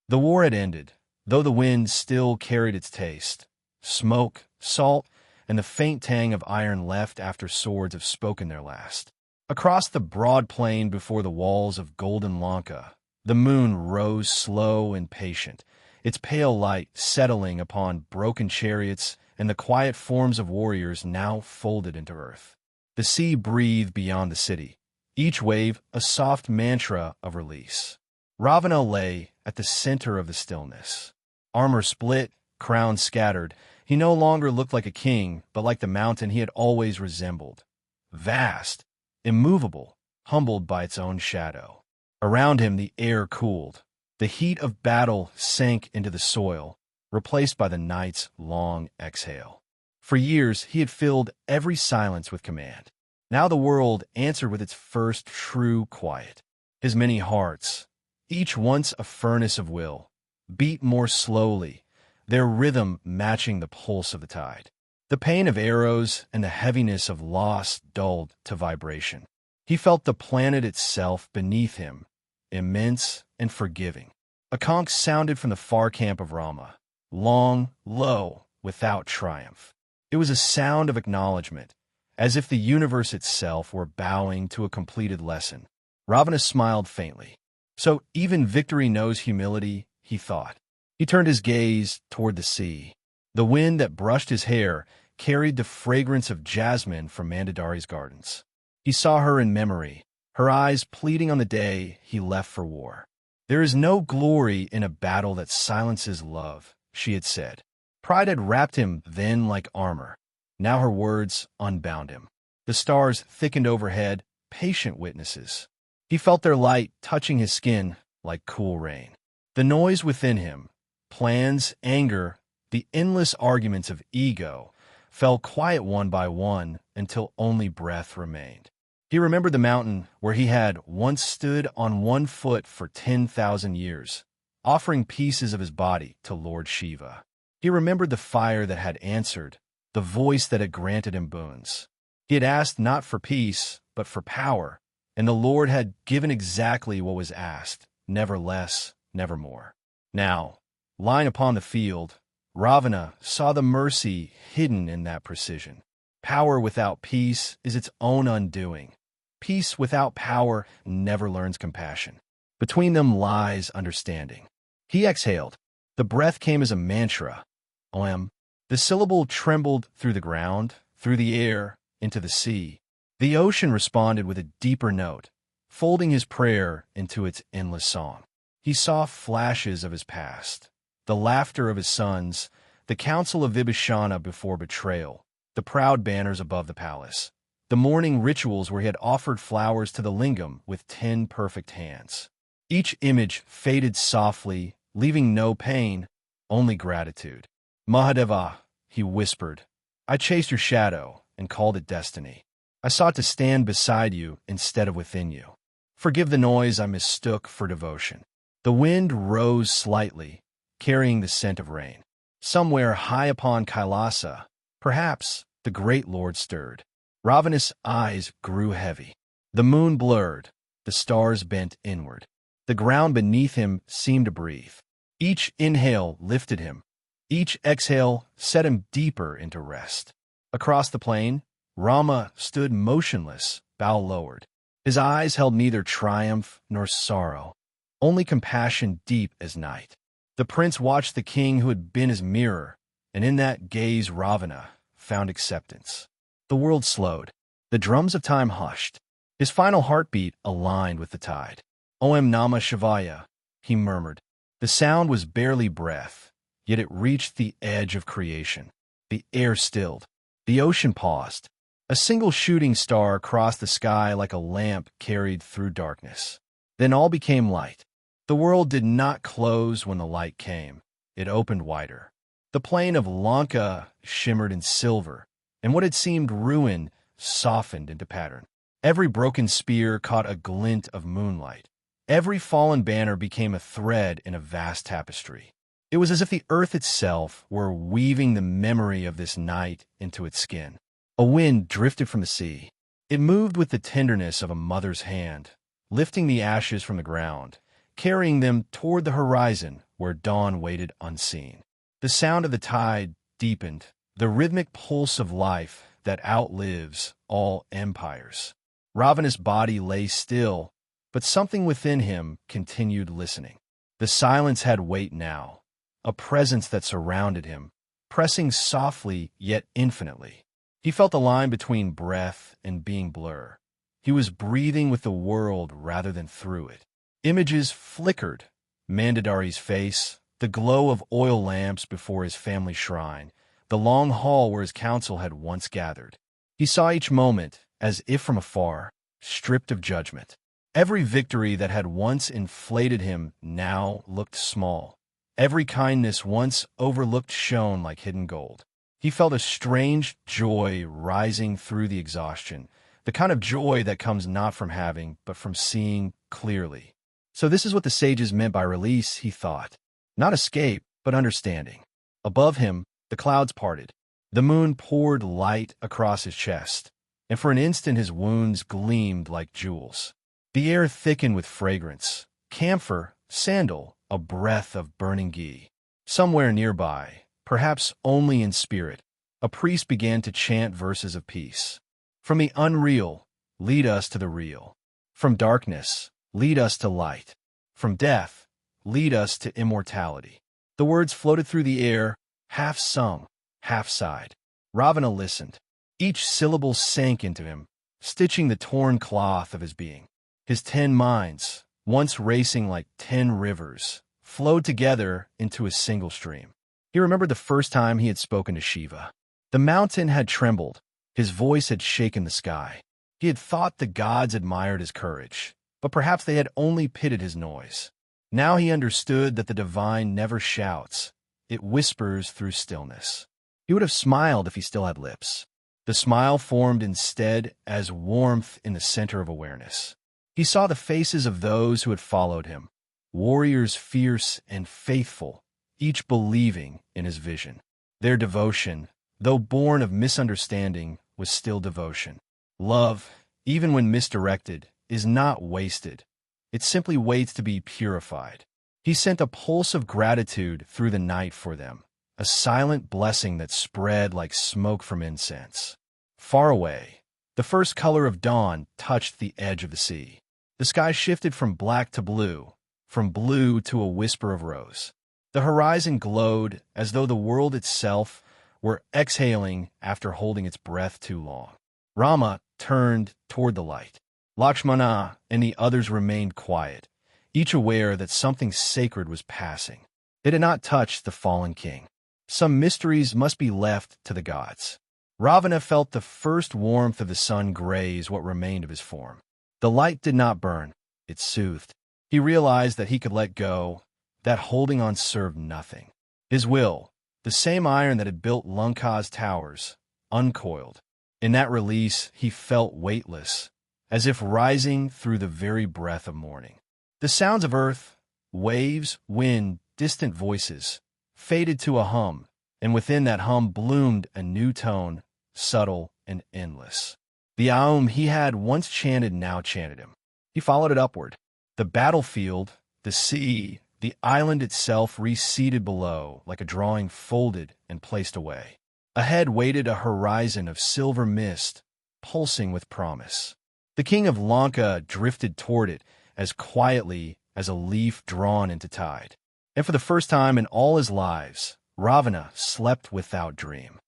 The war had ended, though the wind still carried its taste. Smoke, salt, and the faint tang of iron left after swords have spoken their last. Across the broad plain before the walls of golden Lanka, the moon rose slow and patient, its pale light settling upon broken chariots and the quiet forms of warriors now folded into earth. The sea breathed beyond the city, each wave a soft mantra of release. Ravana lay at the center of the stillness. Armor split, crown scattered, he no longer looked like a king, but like the mountain he had always resembled. Vast, immovable, humbled by its own shadow. Around him the air cooled. The heat of battle sank into the soil, replaced by the night's long exhale. For years he had filled every silence with command. Now the world answered with its first true quiet. His many hearts, each once a furnace of will, beat more slowly, their rhythm matching the pulse of the tide. The pain of arrows and the heaviness of loss dulled to vibration. He felt the planet itself beneath him, immense and forgiving. A conch sounded from the far camp of Rama, long, low, without triumph. It was a sound of acknowledgement, as if the universe itself were bowing to a completed lesson. Ravana smiled faintly. So even victory knows humility, he thought. He turned his gaze toward the sea. The wind that brushed his hair carried the fragrance of jasmine from Mandodari's gardens. He saw her in memory, her eyes pleading on the day he left for war. There is no glory in a battle that silences love, she had said. Pride had wrapped him then like armor. Now her words unbound him. The stars thickened overhead, patient witnesses. He felt their light touching his skin like cool rain. The noise within him, plans, anger, the endless arguments of ego, fell quiet one by one until only breath remained. He remembered the mountain where he had once stood on one foot for 10,000 years, offering pieces of his body to Lord Shiva. He remembered the fire that had answered, the voice that had granted him boons. He had asked not for peace, but for power, and the Lord had given exactly what was asked, never less, never more. Now, lying upon the field, Ravana saw the mercy hidden in that precision. Power without peace is its own undoing. Peace without power never learns compassion. Between them lies understanding. He exhaled. The breath came as a mantra. Om. The syllable trembled through the ground, through the air, into the sea. The ocean responded with a deeper note, folding his prayer into its endless song. He saw flashes of his past, the laughter of his sons, the council of Vibhishana before betrayal, the proud banners above the palace, the morning rituals where he had offered flowers to the lingam with 10 perfect hands. Each image faded softly, leaving no pain, only gratitude. Mahadeva, he whispered, I chased your shadow and called it destiny. I sought to stand beside you instead of within you. Forgive the noise I mistook for devotion. The wind rose slightly, carrying the scent of rain. Somewhere high upon Kailasa, perhaps, the great Lord stirred. Ravana's eyes grew heavy. The moon blurred, the stars bent inward. The ground beneath him seemed to breathe. Each inhale lifted him. Each exhale set him deeper into rest. Across the plain, Rama stood motionless, bow lowered. His eyes held neither triumph nor sorrow, only compassion deep as night. The prince watched the king who had been his mirror, and in that gaze Ravana found acceptance. The world slowed. The drums of time hushed. His final heartbeat aligned with the tide. Om Namah Shivaya, he murmured. The sound was barely breath, yet it reached the edge of creation. The air stilled. The ocean paused. A single shooting star crossed the sky like a lamp carried through darkness. Then all became light. The world did not close when the light came. It opened wider. The plain of Lanka shimmered in silver, and what had seemed ruin softened into pattern. Every broken spear caught a glint of moonlight. Every fallen banner became a thread in a vast tapestry. It was as if the earth itself were weaving the memory of this night into its skin. A wind drifted from the sea. It moved with the tenderness of a mother's hand, lifting the ashes from the ground, carrying them toward the horizon where dawn waited unseen. The sound of the tide deepened, the rhythmic pulse of life that outlives all empires. Ravana's body lay still, but something within him continued listening. The silence had weight now, a presence that surrounded him, pressing softly yet infinitely. He felt the line between breath and being blur. He was breathing with the world rather than through it. Images flickered. Mandadari's face, the glow of oil lamps before his family shrine, the long hall where his council had once gathered. He saw each moment, as if from afar, stripped of judgment. Every victory that had once inflated him now looked small. Every kindness once overlooked shone like hidden gold. He felt a strange joy rising through the exhaustion, the kind of joy that comes not from having, but from seeing clearly. So this is what the sages meant by release, he thought. Not escape, but understanding. Above him, the clouds parted. The moon poured light across his chest, and for an instant his wounds gleamed like jewels. The air thickened with fragrance, camphor, sandal, a breath of burning ghee. Somewhere nearby, perhaps only in spirit, a priest began to chant verses of peace. From the unreal, lead us to the real. From darkness, lead us to light. From death, lead us to immortality. The words floated through the air, half sung, half sighed. Ravana listened. Each syllable sank into him, stitching the torn cloth of his being. His 10 minds, once racing like 10 rivers, flowed together into a single stream. He remembered the first time he had spoken to Shiva. The mountain had trembled. His voice had shaken the sky. He had thought the gods admired his courage, but perhaps they had only pitied his noise. Now he understood that the divine never shouts. It whispers through stillness. He would have smiled if he still had lips. The smile formed instead as warmth in the center of awareness. He saw the faces of those who had followed him, warriors fierce and faithful, each believing in his vision. Their devotion, though born of misunderstanding, was still devotion. Love, even when misdirected, is not wasted. It simply waits to be purified. He sent a pulse of gratitude through the night for them, a silent blessing that spread like smoke from incense. Far away, the first color of dawn touched the edge of the sea. The sky shifted from black to blue to a whisper of rose. The horizon glowed as though the world itself were exhaling after holding its breath too long. Rama turned toward the light. Lakshmana and the others remained quiet, each aware that something sacred was passing. They did not touch the fallen king. Some mysteries must be left to the gods. Ravana felt the first warmth of the sun graze what remained of his form. The light did not burn, it soothed. He realized that he could let go, that holding on served nothing. His will, the same iron that had built Lanka's towers, uncoiled. In that release, he felt weightless, as if rising through the very breath of morning. The sounds of earth, waves, wind, distant voices, faded to a hum, and within that hum bloomed a new tone, subtle and endless. The Aum he had once chanted now chanted him. He followed it upward. The battlefield, the sea, the island itself receded below, like a drawing folded and placed away. Ahead waited a horizon of silver mist, pulsing with promise. The king of Lanka drifted toward it as quietly as a leaf drawn into tide. And for the first time in all his lives, Ravana slept without dream.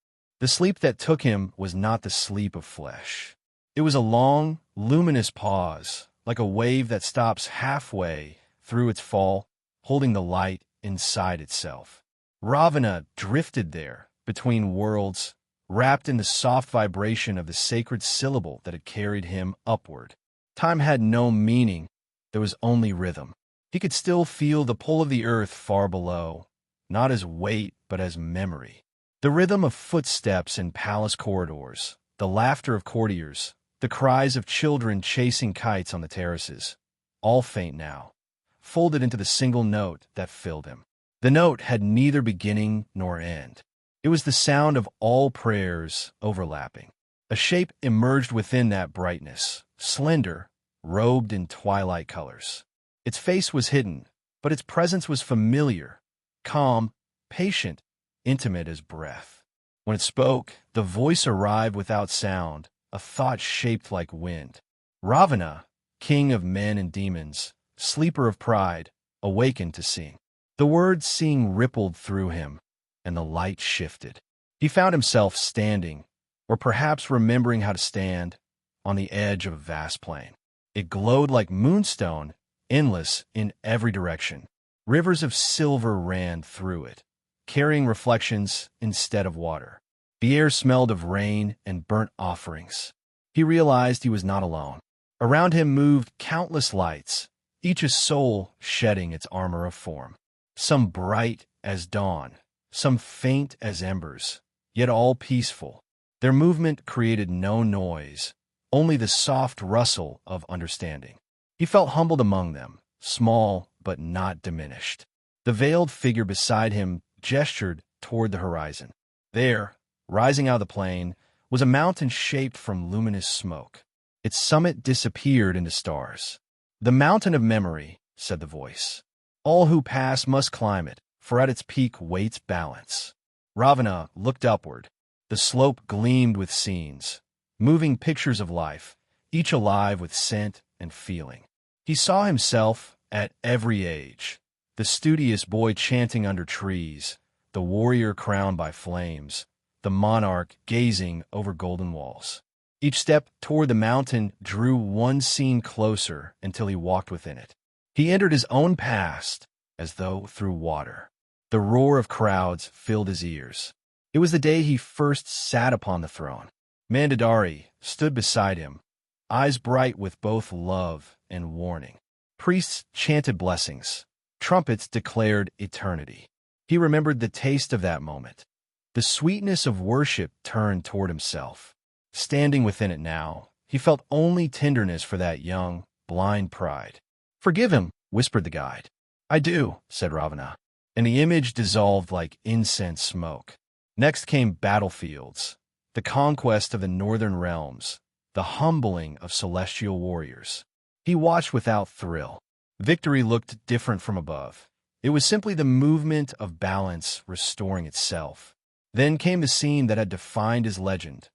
The sleep that took him was not the sleep of flesh. It was a long, luminous pause, like a wave that stops halfway through its fall, holding the light inside itself. Ravana drifted there, between worlds, wrapped in the soft vibration of the sacred syllable that had carried him upward. Time had no meaning, there was only rhythm. He could still feel the pull of the earth far below, not as weight but as memory. The rhythm of footsteps in palace corridors, the laughter of courtiers, the cries of children chasing kites on the terraces, all faint now, folded into the single note that filled him. The note had neither beginning nor end. It was the sound of all prayers overlapping. A shape emerged within that brightness, slender, robed in twilight colors. Its face was hidden, but its presence was familiar, calm, patient, intimate as breath. When it spoke, the voice arrived without sound, a thought shaped like wind. Ravana, king of men and demons, sleeper of pride, awakened to seeing. The word seeing rippled through him, and the light shifted. He found himself standing, or perhaps remembering how to stand, on the edge of a vast plain. It glowed like moonstone, endless in every direction. Rivers of silver ran through it, carrying reflections instead of water. The air smelled of rain and burnt offerings. He realized he was not alone. Around him moved countless lights, each a soul shedding its armor of form. Some bright as dawn, some faint as embers, yet all peaceful. Their movement created no noise, only the soft rustle of understanding. He felt humbled among them, small but not diminished. The veiled figure beside him gestured toward the horizon. There, rising out of the plain, was a mountain shaped from luminous smoke. Its summit disappeared into stars. "The mountain of memory," said the voice. "All who pass must climb it, for at its peak waits balance." Ravana looked upward. The slope gleamed with scenes, moving pictures of life, each alive with scent and feeling. He saw himself at every age, the studious boy chanting under trees, the warrior crowned by flames, the monarch gazing over golden walls. Each step toward the mountain drew one scene closer until he walked within it. He entered his own past as though through water. The roar of crowds filled his ears. It was the day he first sat upon the throne. Mandodari stood beside him, eyes bright with both love and warning. Priests chanted blessings. Trumpets declared eternity. He remembered the taste of that moment. The sweetness of worship turned toward himself. Standing within it now, he felt only tenderness for that young, blind pride. "Forgive him," whispered the guide. "I do," said Ravana, and the image dissolved like incense smoke. Next came battlefields, the conquest of the northern realms, the humbling of celestial warriors. He watched without thrill. Victory looked different from above. It was simply the movement of balance restoring itself. Then came the scene that had defined his legend.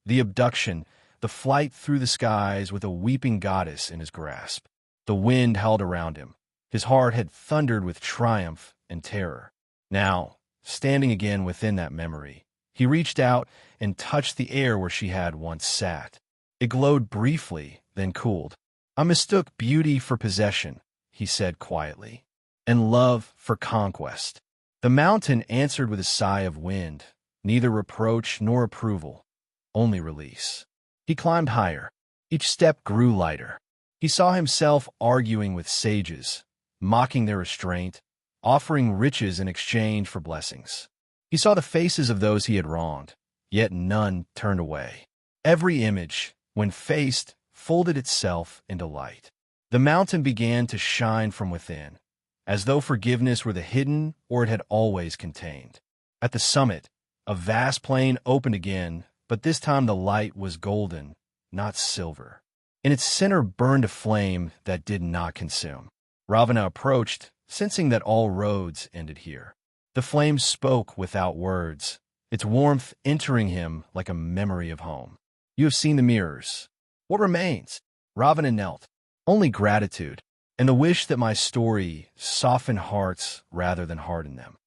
The abduction, the flight through the skies with a weeping goddess in his grasp. The wind howled around him. His heart had thundered with triumph and terror. Now, standing again within that memory, he reached out and touched the air where she had once sat. It glowed briefly, then cooled. "I mistook beauty for possession," he said quietly, "and love for conquest." The mountain answered with a sigh of wind, neither reproach nor approval, only release. He climbed higher. Each step grew lighter. He saw himself arguing with sages, mocking their restraint, offering riches in exchange for blessings. He saw the faces of those he had wronged, yet none turned away. Every image, when faced, folded itself into light. The mountain began to shine from within, as though forgiveness were the hidden or it had always contained. At the summit, a vast plain opened again, but this time the light was golden, not silver. In its center burned a flame that did not consume. Ravana approached, sensing that all roads ended here. The flame spoke without words, its warmth entering him like a memory of home. "You have seen the mirrors. What remains?" Ravana knelt. "Only gratitude, and the wish that my story soften hearts rather than harden them."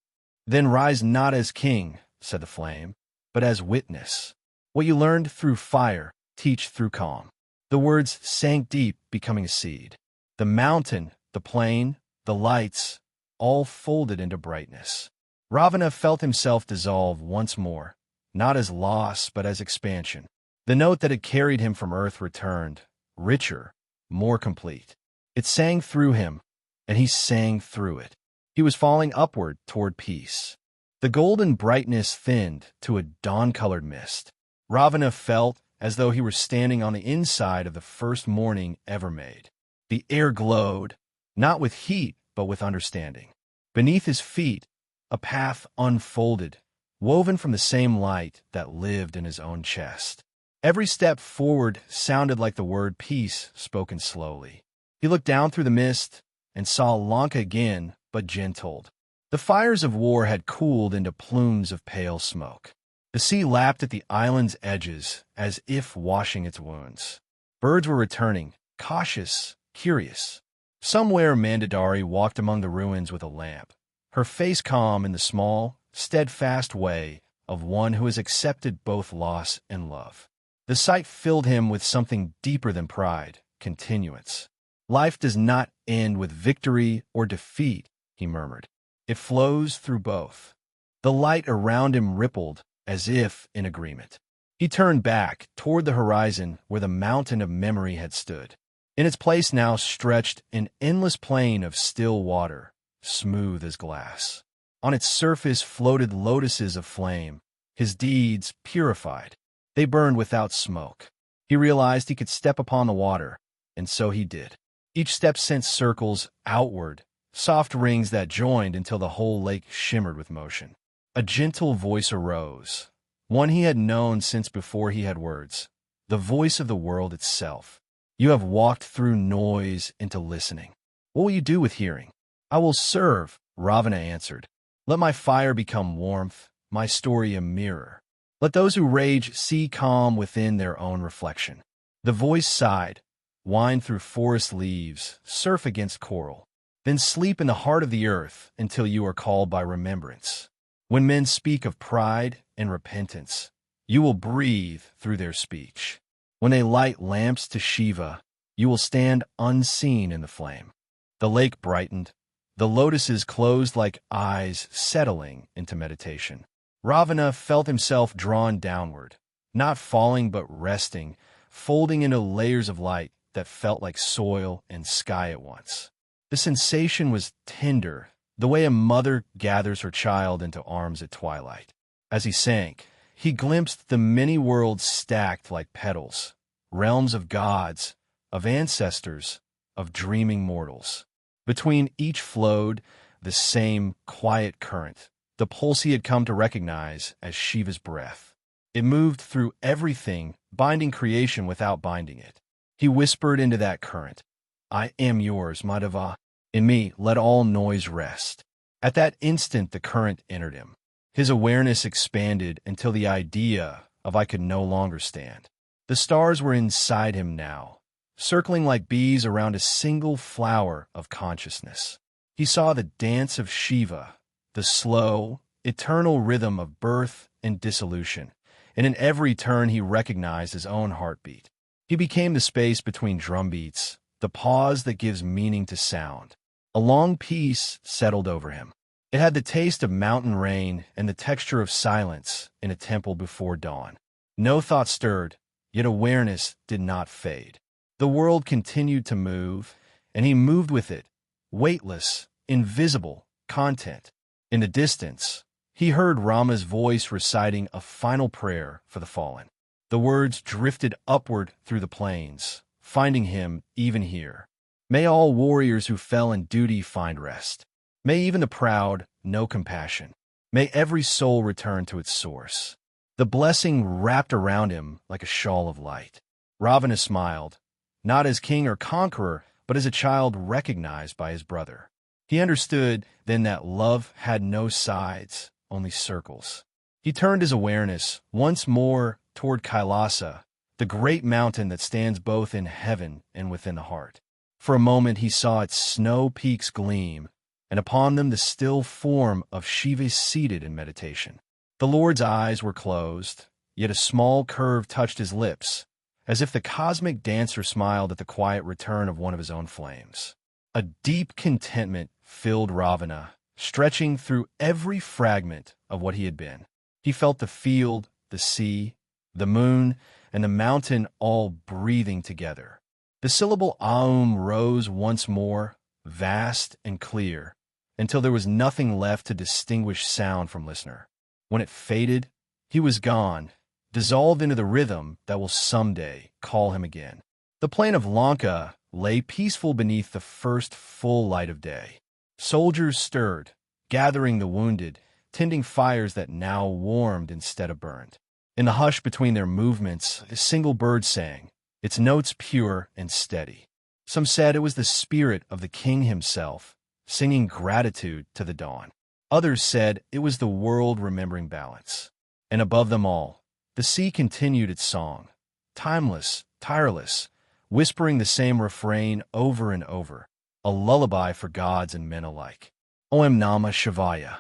"Then rise not as king," said the flame, "but as witness. What you learned through fire, teach through calm." The words sank deep, becoming a seed. The mountain, the plain, the lights, all folded into brightness. Ravana felt himself dissolve once more, not as loss, but as expansion. The note that had carried him from earth returned, richer, more complete. It sang through him, and he sang through it. He was falling upward toward peace. The golden brightness thinned to a dawn-colored mist. Ravana felt as though he were standing on the inside of the first morning ever made. The air glowed, not with heat, but with understanding. Beneath his feet, a path unfolded, woven from the same light that lived in his own chest. Every step forward sounded like the word peace spoken slowly. He looked down through the mist, and saw Lanka again, but gentled. The fires of war had cooled into plumes of pale smoke. The sea lapped at the island's edges as if washing its wounds. Birds were returning, cautious, curious. Somewhere Mandadari walked among the ruins with a lamp, her face calm in the small, steadfast way of one who has accepted both loss and love. The sight filled him with something deeper than pride, continuance. Life does not end with victory or defeat, he murmured. It flows through both. The light around him rippled, as if in agreement. He turned back toward the horizon where the mountain of memory had stood. In its place now stretched an endless plain of still water, smooth as glass. On its surface floated lotuses of flame, his deeds purified. They burned without smoke. He realized he could step upon the water, and so he did. Each step sent circles outward, soft rings that joined until the whole lake shimmered with motion. A gentle voice arose, one he had known since before he had words, the voice of the world itself. You have walked through noise into listening. What will you do with hearing? I will serve, Ravana answered. Let my fire become warmth, my story a mirror. Let those who rage see calm within their own reflection. The voice sighed, wind through forest leaves, surf against coral. Then sleep in the heart of the earth until you are called by remembrance. When men speak of pride and repentance, you will breathe through their speech. When they light lamps to Shiva, you will stand unseen in the flame. The lake brightened. The lotuses closed like eyes settling into meditation. Ravana felt himself drawn downward, not falling but resting, folding into layers of light that felt like soil and sky at once. The sensation was tender, the way a mother gathers her child into arms at twilight. As he sank, he glimpsed the many worlds stacked like petals, realms of gods, of ancestors, of dreaming mortals. Between each flowed the same quiet current, the pulse he had come to recognize as Shiva's breath. It moved through everything, binding creation without binding it. He whispered into that current, I am yours, Madhava. In me, let all noise rest. At that instant, the current entered him. His awareness expanded until the idea of I could no longer stand. The stars were inside him now, circling like bees around a single flower of consciousness. He saw the dance of Shiva, the slow, eternal rhythm of birth and dissolution, and in every turn he recognized his own heartbeat. He became the space between drumbeats, the pause that gives meaning to sound. A long peace settled over him. It had the taste of mountain rain and the texture of silence in a temple before dawn. No thought stirred, yet awareness did not fade. The world continued to move, and he moved with it, weightless, invisible, content. In the distance, he heard Rama's voice reciting a final prayer for the fallen. The words drifted upward through the plains, finding him even here. May all warriors who fell in duty find rest. May even the proud know compassion. May every soul return to its source. The blessing wrapped around him like a shawl of light. Ravana smiled, not as king or conqueror, but as a child recognized by his brother. He understood then that love had no sides, only circles. He turned his awareness once more toward Kailasa, the great mountain that stands both in heaven and within the heart. For a moment he saw its snow peaks gleam, and upon them the still form of Shiva seated in meditation. The Lord's eyes were closed, yet a small curve touched his lips, as if the cosmic dancer smiled at the quiet return of one of his own flames. A deep contentment filled Ravana, stretching through every fragment of what he had been. He felt the field, the sea, the moon, and the mountain all breathing together. The syllable Aum rose once more, vast and clear, until there was nothing left to distinguish sound from listener. When it faded, he was gone, dissolved into the rhythm that will someday call him again. The plain of Lanka lay peaceful beneath the first full light of day. Soldiers stirred, gathering the wounded, tending fires that now warmed instead of burned. In the hush between their movements, a single bird sang, its notes pure and steady. Some said it was the spirit of the king himself, singing gratitude to the dawn. Others said it was the world remembering balance. And above them all, the sea continued its song, timeless, tireless, whispering the same refrain over and over, a lullaby for gods and men alike. Om Namah Shivaya.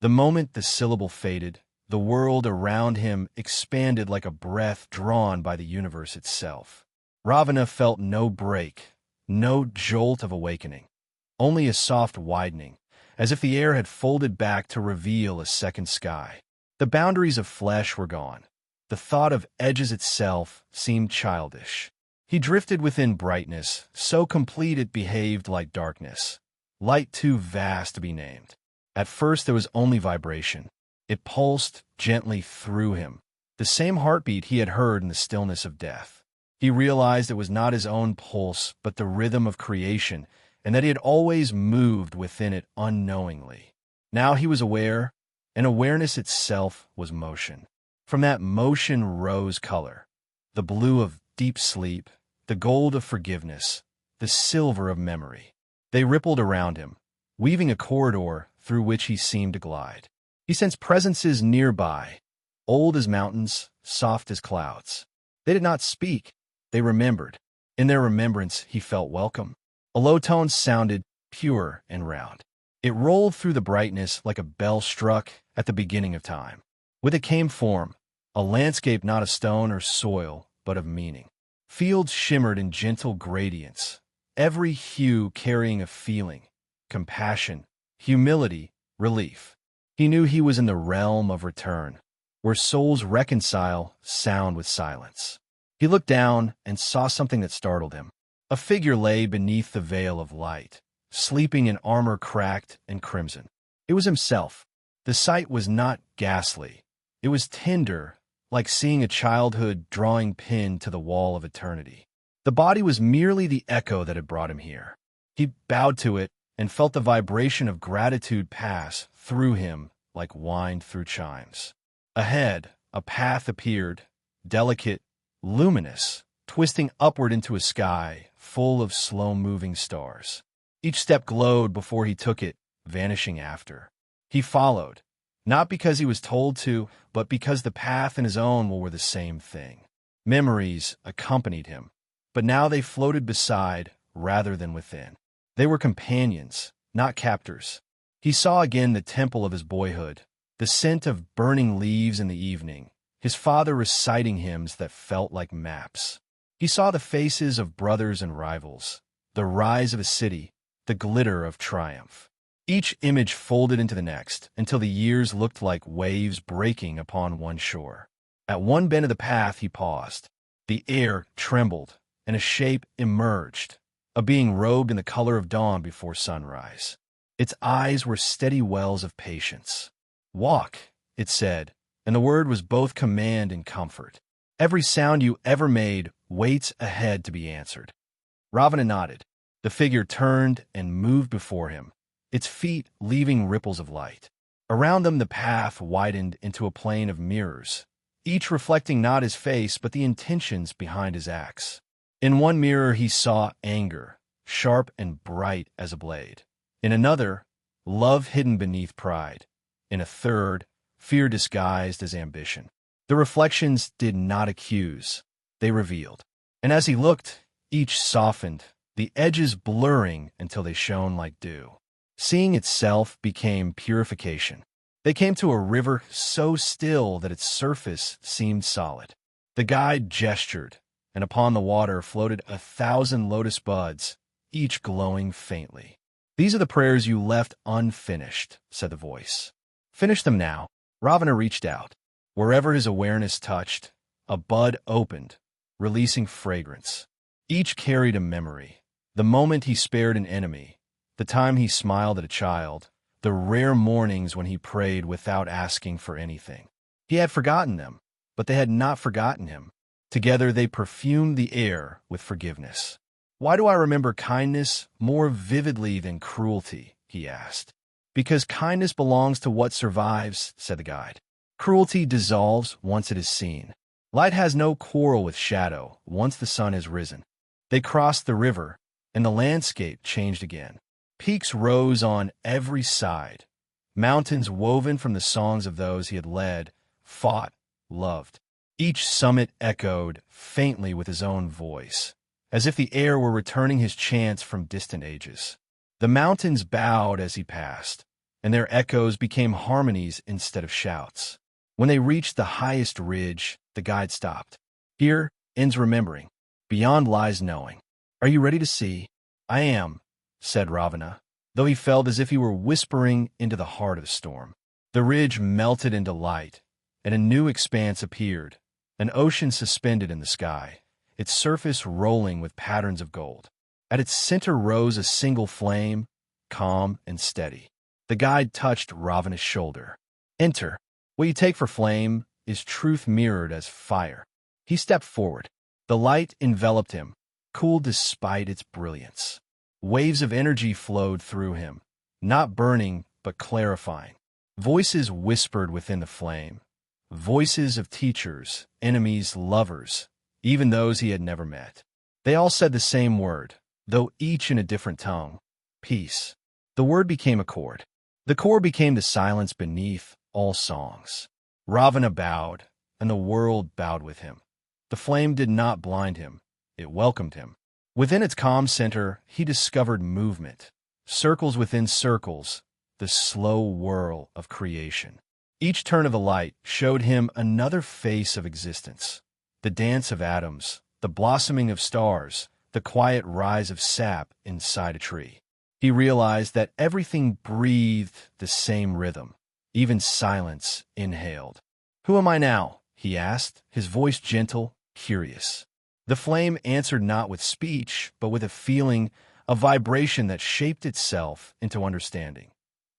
The moment the syllable faded, the world around him expanded like a breath drawn by the universe itself. Ravana felt no break, no jolt of awakening, only a soft widening, as if the air had folded back to reveal a second sky. The boundaries of flesh were gone. The thought of edges itself seemed childish. He drifted within brightness, so complete it behaved like darkness, light too vast to be named. At first there was only vibration. It pulsed gently through him, the same heartbeat he had heard in the stillness of death. He realized it was not his own pulse, but the rhythm of creation, and that he had always moved within it unknowingly. Now he was aware, and awareness itself was motion. From that motion rose color, the blue of deep sleep, the gold of forgiveness, the silver of memory. They rippled around him, weaving a corridor through which he seemed to glide. He sensed presences nearby, old as mountains, soft as clouds. They did not speak, they remembered. In their remembrance he felt welcome. A low tone sounded pure and round. It rolled through the brightness like a bell struck at the beginning of time. With it came form, a landscape not of stone or soil, but of meaning. Fields shimmered in gentle gradients, every hue carrying a feeling, compassion, humility, relief. He knew he was in the realm of return, where souls reconcile sound with silence. He looked down and saw something that startled him. A figure lay beneath the veil of light, sleeping in armor cracked and crimson. It was himself. The sight was not ghastly. It was tender, like seeing a childhood drawing pinned to the wall of eternity. The body was merely the echo that had brought him here. He bowed to it and felt the vibration of gratitude pass through him like wind through chimes. Ahead, a path appeared, delicate, luminous, twisting upward into a sky full of slow-moving stars. Each step glowed before he took it, vanishing after. He followed, not because he was told to, but because the path and his own were the same thing. Memories accompanied him, but now they floated beside rather than within. They were companions, not captors. He saw again the temple of his boyhood, the scent of burning leaves in the evening, his father reciting hymns that felt like maps. He saw the faces of brothers and rivals, the rise of a city, the glitter of triumph. Each image folded into the next, until the years looked like waves breaking upon one shore. At one bend of the path he paused. The air trembled, and a shape emerged, a being robed in the color of dawn before sunrise. Its eyes were steady wells of patience. "Walk," it said, and the word was both command and comfort. "Every sound you ever made waits ahead to be answered." Ravana nodded. The figure turned and moved before him, its feet leaving ripples of light. Around them the path widened into a plane of mirrors, each reflecting not his face but the intentions behind his acts. In one mirror he saw anger, sharp and bright as a blade. In another, love hidden beneath pride. In a third, fear disguised as ambition. The reflections did not accuse, they revealed. And as he looked, each softened, the edges blurring until they shone like dew. Seeing itself became purification. They came to a river so still that its surface seemed solid. The guide gestured, and upon the water floated 1,000 lotus buds, each glowing faintly. "These are the prayers you left unfinished," said the voice. "Finish them now." Ravana reached out. Wherever his awareness touched, a bud opened, releasing fragrance. Each carried a memory. The moment he spared an enemy, the time he smiled at a child, the rare mornings when he prayed without asking for anything. He had forgotten them, but they had not forgotten him. Together they perfumed the air with forgiveness. "Why do I remember kindness more vividly than cruelty?" he asked. "Because kindness belongs to what survives," said the guide. "Cruelty dissolves once it is seen. Light has no quarrel with shadow once the sun has risen." They crossed the river, and the landscape changed again. Peaks rose on every side, mountains woven from the songs of those he had led, fought, loved. Each summit echoed faintly with his own voice, as if the air were returning his chants from distant ages. The mountains bowed as he passed, and their echoes became harmonies instead of shouts. When they reached the highest ridge, the guide stopped. "Here ends remembering. Beyond lies knowing. Are you ready to see?" "I am," said Ravana, though he felt as if he were whispering into the heart of the storm. The ridge melted into light, and a new expanse appeared, an ocean suspended in the sky, its surface rolling with patterns of gold. At its center rose a single flame, calm and steady. The guide touched Ravana's shoulder. "Enter. What you take for flame is truth mirrored as fire." He stepped forward. The light enveloped him, cool despite its brilliance. Waves of energy flowed through him, not burning but clarifying. Voices whispered within the flame, voices of teachers, enemies, lovers, even those he had never met. They all said the same word, though each in a different tongue: peace. The word became a chord. The chord became the silence beneath all songs. Ravana bowed, and the world bowed with him. The flame did not blind him. It welcomed him. Within its calm center, he discovered movement, circles within circles, the slow whirl of creation. Each turn of the light showed him another face of existence, the dance of atoms, the blossoming of stars, the quiet rise of sap inside a tree. He realized that everything breathed the same rhythm. Even silence inhaled. "Who am I now?" he asked, his voice gentle, curious. The flame answered not with speech, but with a feeling, a vibration that shaped itself into understanding.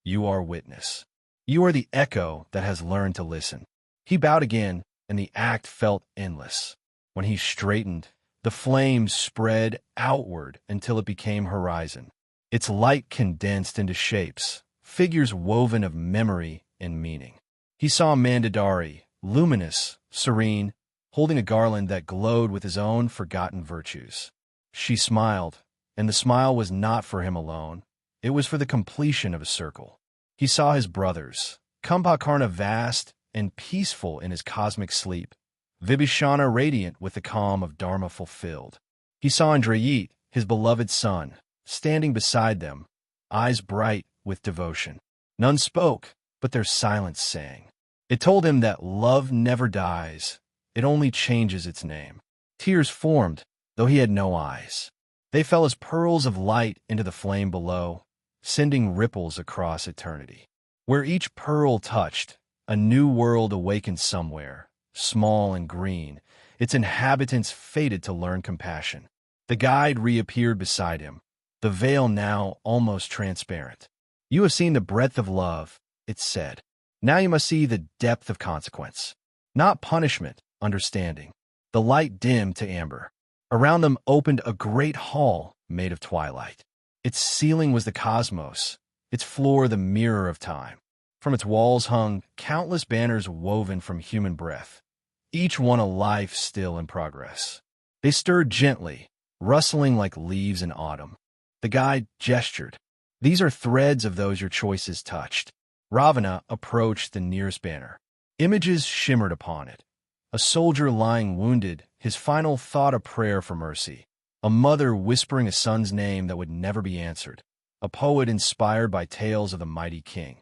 "You are witness. You are the echo that has learned to listen." He bowed again, and the act felt endless. When he straightened, the flame spread outward until it became horizon. Its light condensed into shapes, figures woven of memory and meaning. He saw Mandodari, luminous, serene, holding a garland that glowed with his own forgotten virtues. She smiled, and the smile was not for him alone. It was for the completion of a circle. He saw his brothers, Kumbhakarna vast and peaceful in his cosmic sleep, Vibhishana radiant with the calm of Dharma fulfilled. He saw Indrajit, his beloved son, standing beside them, eyes bright with devotion. None spoke, but their silence sang. It told him that love never dies, it only changes its name. Tears formed, though he had no eyes. They fell as pearls of light into the flame below, sending ripples across eternity. Where each pearl touched, a new world awakened somewhere, small and green, its inhabitants fated to learn compassion. The guide reappeared beside him, the veil now almost transparent. "You have seen the breadth of love," it said. "Now you must see the depth of consequence. Not punishment, understanding." The light dimmed to amber. Around them opened a great hall made of twilight. Its ceiling was the cosmos, its floor the mirror of time. From its walls hung countless banners woven from human breath, each one a life still in progress. They stirred gently, rustling like leaves in autumn. The guide gestured. "These are threads of those your choices touched." Ravana approached the nearest banner. Images shimmered upon it. A soldier lying wounded, his final thought a prayer for mercy. A mother whispering a son's name that would never be answered. A poet inspired by tales of the mighty king,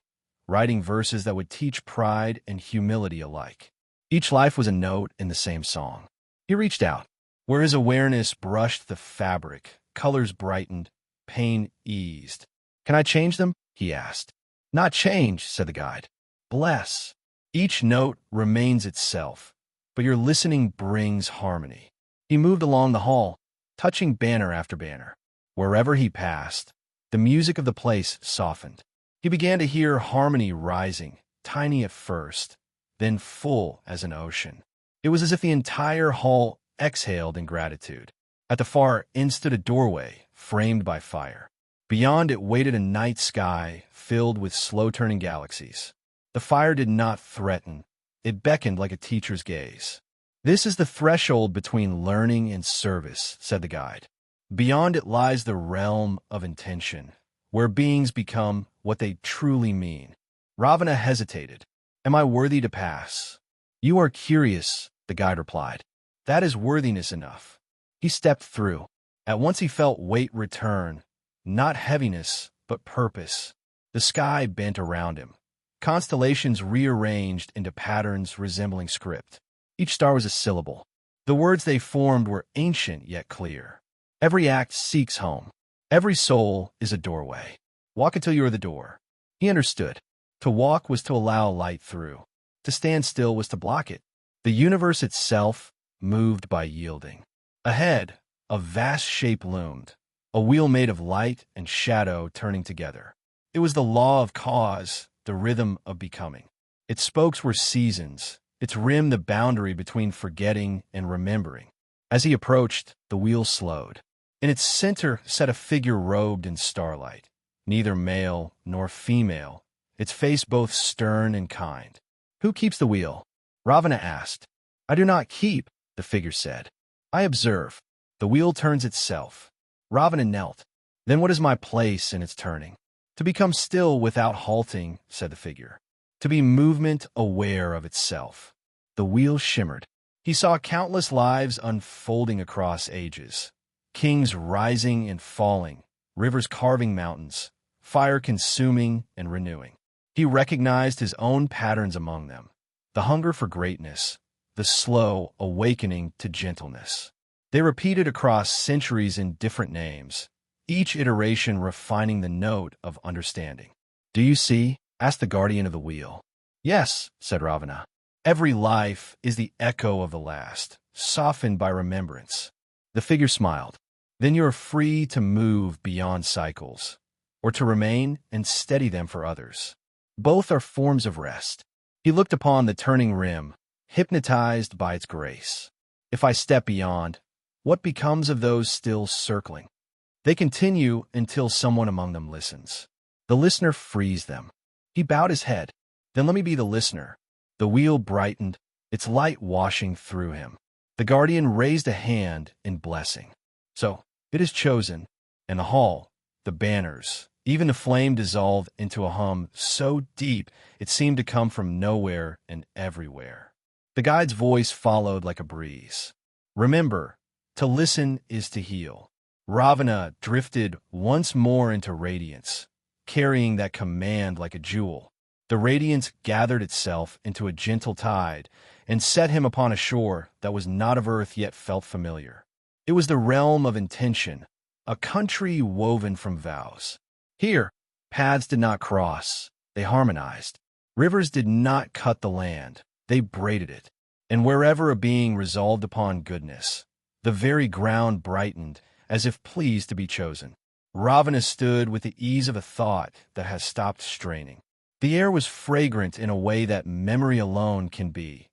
writing verses that would teach pride and humility alike. Each life was a note in the same song. He reached out. Where his awareness brushed the fabric, colors brightened, pain eased. "Can I change them?" he asked. "Not change," said the guide. "Bless. Each note remains itself, but your listening brings harmony." He moved along the hall, touching banner after banner. Wherever he passed, the music of the place softened. He began to hear harmony rising, tiny at first, then full as an ocean. It was as if the entire hall exhaled in gratitude. At the far end stood a doorway, framed by fire. Beyond it waited a night sky filled with slow-turning galaxies. The fire did not threaten. It beckoned like a teacher's gaze. "This is the threshold between learning and service," said the guide. Beyond it lies the realm of intention, where beings become what they truly mean. Ravana hesitated. Am I worthy to pass? You are curious, the guide replied. That is worthiness enough. He stepped through. At once he felt weight return, not heaviness, but purpose. The sky bent around him. Constellations rearranged into patterns resembling script. Each star was a syllable. The words they formed were ancient yet clear. Every act seeks home. Every soul is a doorway. Walk until you are the door. He understood. To walk was to allow light through. To stand still was to block it. The universe itself moved by yielding. Ahead, a vast shape loomed, a wheel made of light and shadow turning together. It was the law of cause, the rhythm of becoming. Its spokes were seasons, its rim the boundary between forgetting and remembering. As he approached, the wheel slowed. In its center sat a figure robed in starlight, neither male nor female, its face both stern and kind. Who keeps the wheel? Ravana asked. I do not keep, the figure said. I observe. The wheel turns itself. Ravana knelt. Then what is my place in its turning? To become still without halting, said the figure. To be movement aware of itself. The wheel shimmered. He saw countless lives unfolding across ages. Kings rising and falling, rivers carving mountains, fire consuming and renewing. He recognized his own patterns among them. The hunger for greatness, the slow awakening to gentleness. They repeated across centuries in different names, each iteration refining the note of understanding. Do you see? Asked the guardian of the wheel. Yes, said Ravana. Every life is the echo of the last, softened by remembrance. The figure smiled. Then you are free to move beyond cycles, or to remain and steady them for others. Both are forms of rest. He looked upon the turning rim, hypnotized by its grace. If I step beyond, what becomes of those still circling? They continue until someone among them listens. The listener frees them. He bowed his head. Then let me be the listener. The wheel brightened, its light washing through him. The guardian raised a hand in blessing. So, it is chosen, and the hall, the banners, even the flame dissolved into a hum so deep it seemed to come from nowhere and everywhere. The guide's voice followed like a breeze. Remember, to listen is to heal. Ravana drifted once more into radiance, carrying that command like a jewel. The radiance gathered itself into a gentle tide and set him upon a shore that was not of earth yet felt familiar. It was the realm of intention, a country woven from vows. Here, paths did not cross, they harmonized. Rivers did not cut the land, they braided it. And wherever a being resolved upon goodness, the very ground brightened as if pleased to be chosen. Ravana stood with the ease of a thought that has stopped straining. The air was fragrant in a way that memory alone can be.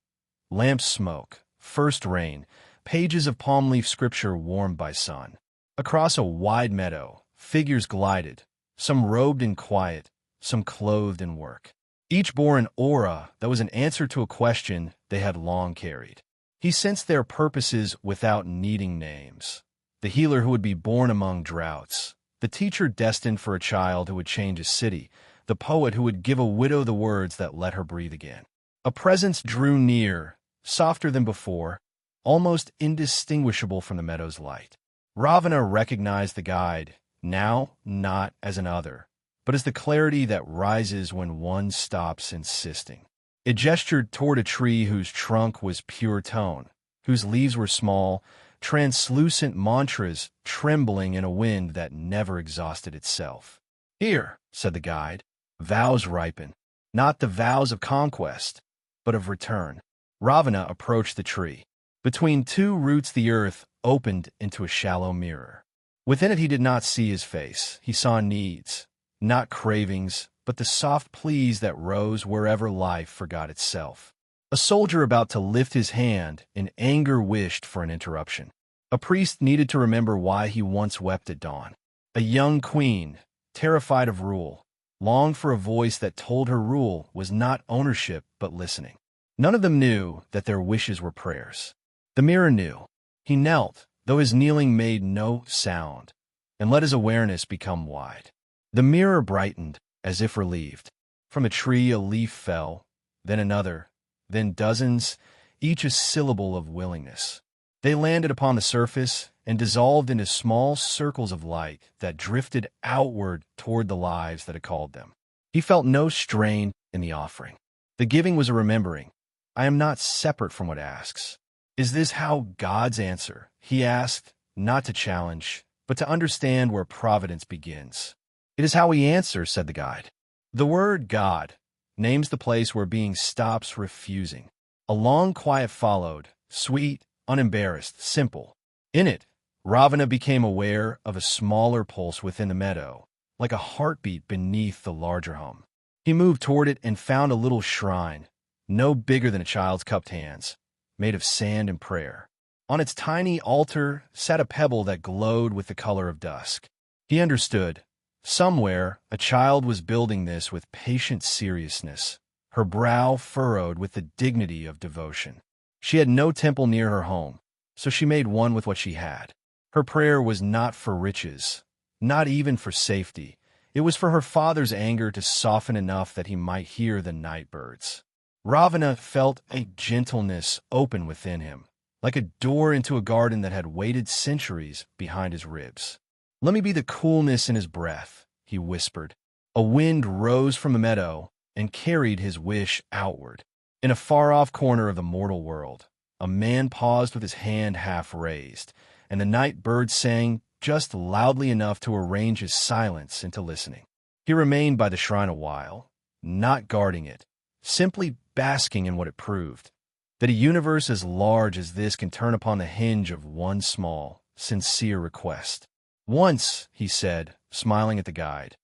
Lamp smoke, first rain, pages of palm leaf scripture warmed by sun. Across a wide meadow, figures glided, some robed in quiet, some clothed in work. Each bore an aura that was an answer to a question they had long carried. He sensed their purposes without needing names. The healer who would be born among droughts, the teacher destined for a child who would change a city, the poet who would give a widow the words that let her breathe again. A presence drew near, softer than before, almost indistinguishable from the meadow's light. Ravana recognized the guide, now not as an other, but as the clarity that rises when one stops insisting. It gestured toward a tree whose trunk was pure tone, whose leaves were small, translucent mantras trembling in a wind that never exhausted itself. Here, said the guide, vows ripen, not the vows of conquest, but of return. Ravana approached the tree. Between two roots the earth opened into a shallow mirror. Within it he did not see his face. He saw needs, not cravings, but the soft pleas that rose wherever life forgot itself. A soldier about to lift his hand in anger wished for an interruption. A priest needed to remember why he once wept at dawn. A young queen, terrified of rule, longed for a voice that told her rule was not ownership but listening. None of them knew that their wishes were prayers. The mirror knew. He knelt, though his kneeling made no sound, and let his awareness become wide. The mirror brightened, as if relieved. From a tree a leaf fell, then another, then dozens, each a syllable of willingness. They landed upon the surface and dissolved into small circles of light that drifted outward toward the lives that had called them. He felt no strain in the offering. The giving was a remembering. I am not separate from what asks. Is this how gods answer? He asked, not to challenge, but to understand where providence begins. It is how we answer, said the guide. The word God names the place where being stops refusing. A long quiet followed, sweet, unembarrassed, simple. In it, Ravana became aware of a smaller pulse within the meadow, like a heartbeat beneath the larger hum. He moved toward it and found a little shrine, no bigger than a child's cupped hands, made of sand and prayer. On its tiny altar sat a pebble that glowed with the color of dusk. He understood. Somewhere, a child was building this with patient seriousness, her brow furrowed with the dignity of devotion. She had no temple near her home, so she made one with what she had. Her prayer was not for riches, not even for safety. It was for her father's anger to soften enough that he might hear the night birds. Ravana felt a gentleness open within him, like a door into a garden that had waited centuries behind his ribs. Let me be the coolness in his breath, he whispered. A wind rose from the meadow and carried his wish outward. In a far-off corner of the mortal world, a man paused with his hand half raised, and the night bird sang just loudly enough to arrange his silence into listening. He remained by the shrine a while, not guarding it, simply basking in what it proved, that a universe as large as this can turn upon the hinge of one small, sincere request. Once, he said, smiling at the guide,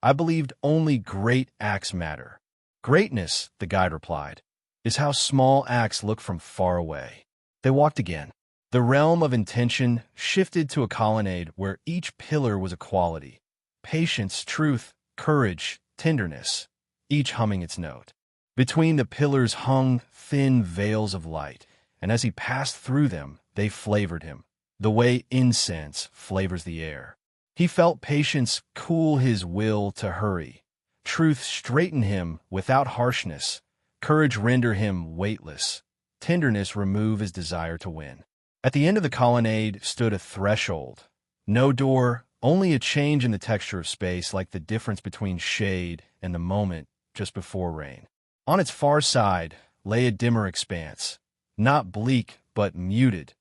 I believed only great acts matter. Greatness, the guide replied, is how small acts look from far away. They walked again. The realm of intention shifted to a colonnade where each pillar was a quality: patience, truth, courage, tenderness, each humming its note. Between the pillars hung thin veils of light, and as he passed through them, they flavored him, the way incense flavors the air. He felt patience cool his will to hurry, truth straighten him without harshness, courage render him weightless, tenderness remove his desire to win. At the end of the colonnade stood a threshold. No door, only a change in the texture of space, like the difference between shade and the moment just before rain. On its far side lay a dimmer expanse, not bleak but muted.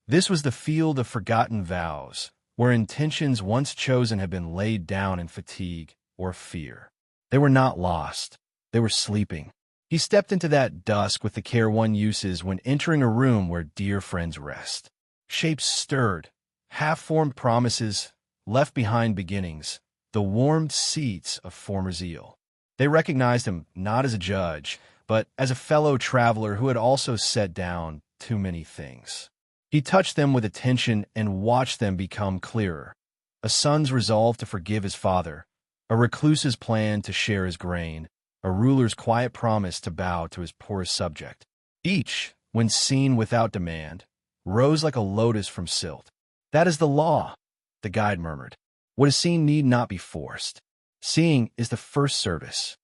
This was the field of forgotten vows, where intentions once chosen had been laid down in fatigue or fear. They were not lost. They were sleeping. He stepped into that dusk with the care one uses when entering a room where dear friends rest. Shapes stirred, half-formed promises, left behind beginnings, the warmed seats of former zeal. They recognized him not as a judge, but as a fellow traveler who had also set down too many things. He touched them with attention and watched them become clearer. A son's resolve to forgive his father, a recluse's plan to share his grain, a ruler's quiet promise to bow to his poorest subject. Each, when seen without demand, rose like a lotus from silt. That is the law, the guide murmured. What is seen need not be forced. Seeing is the first service.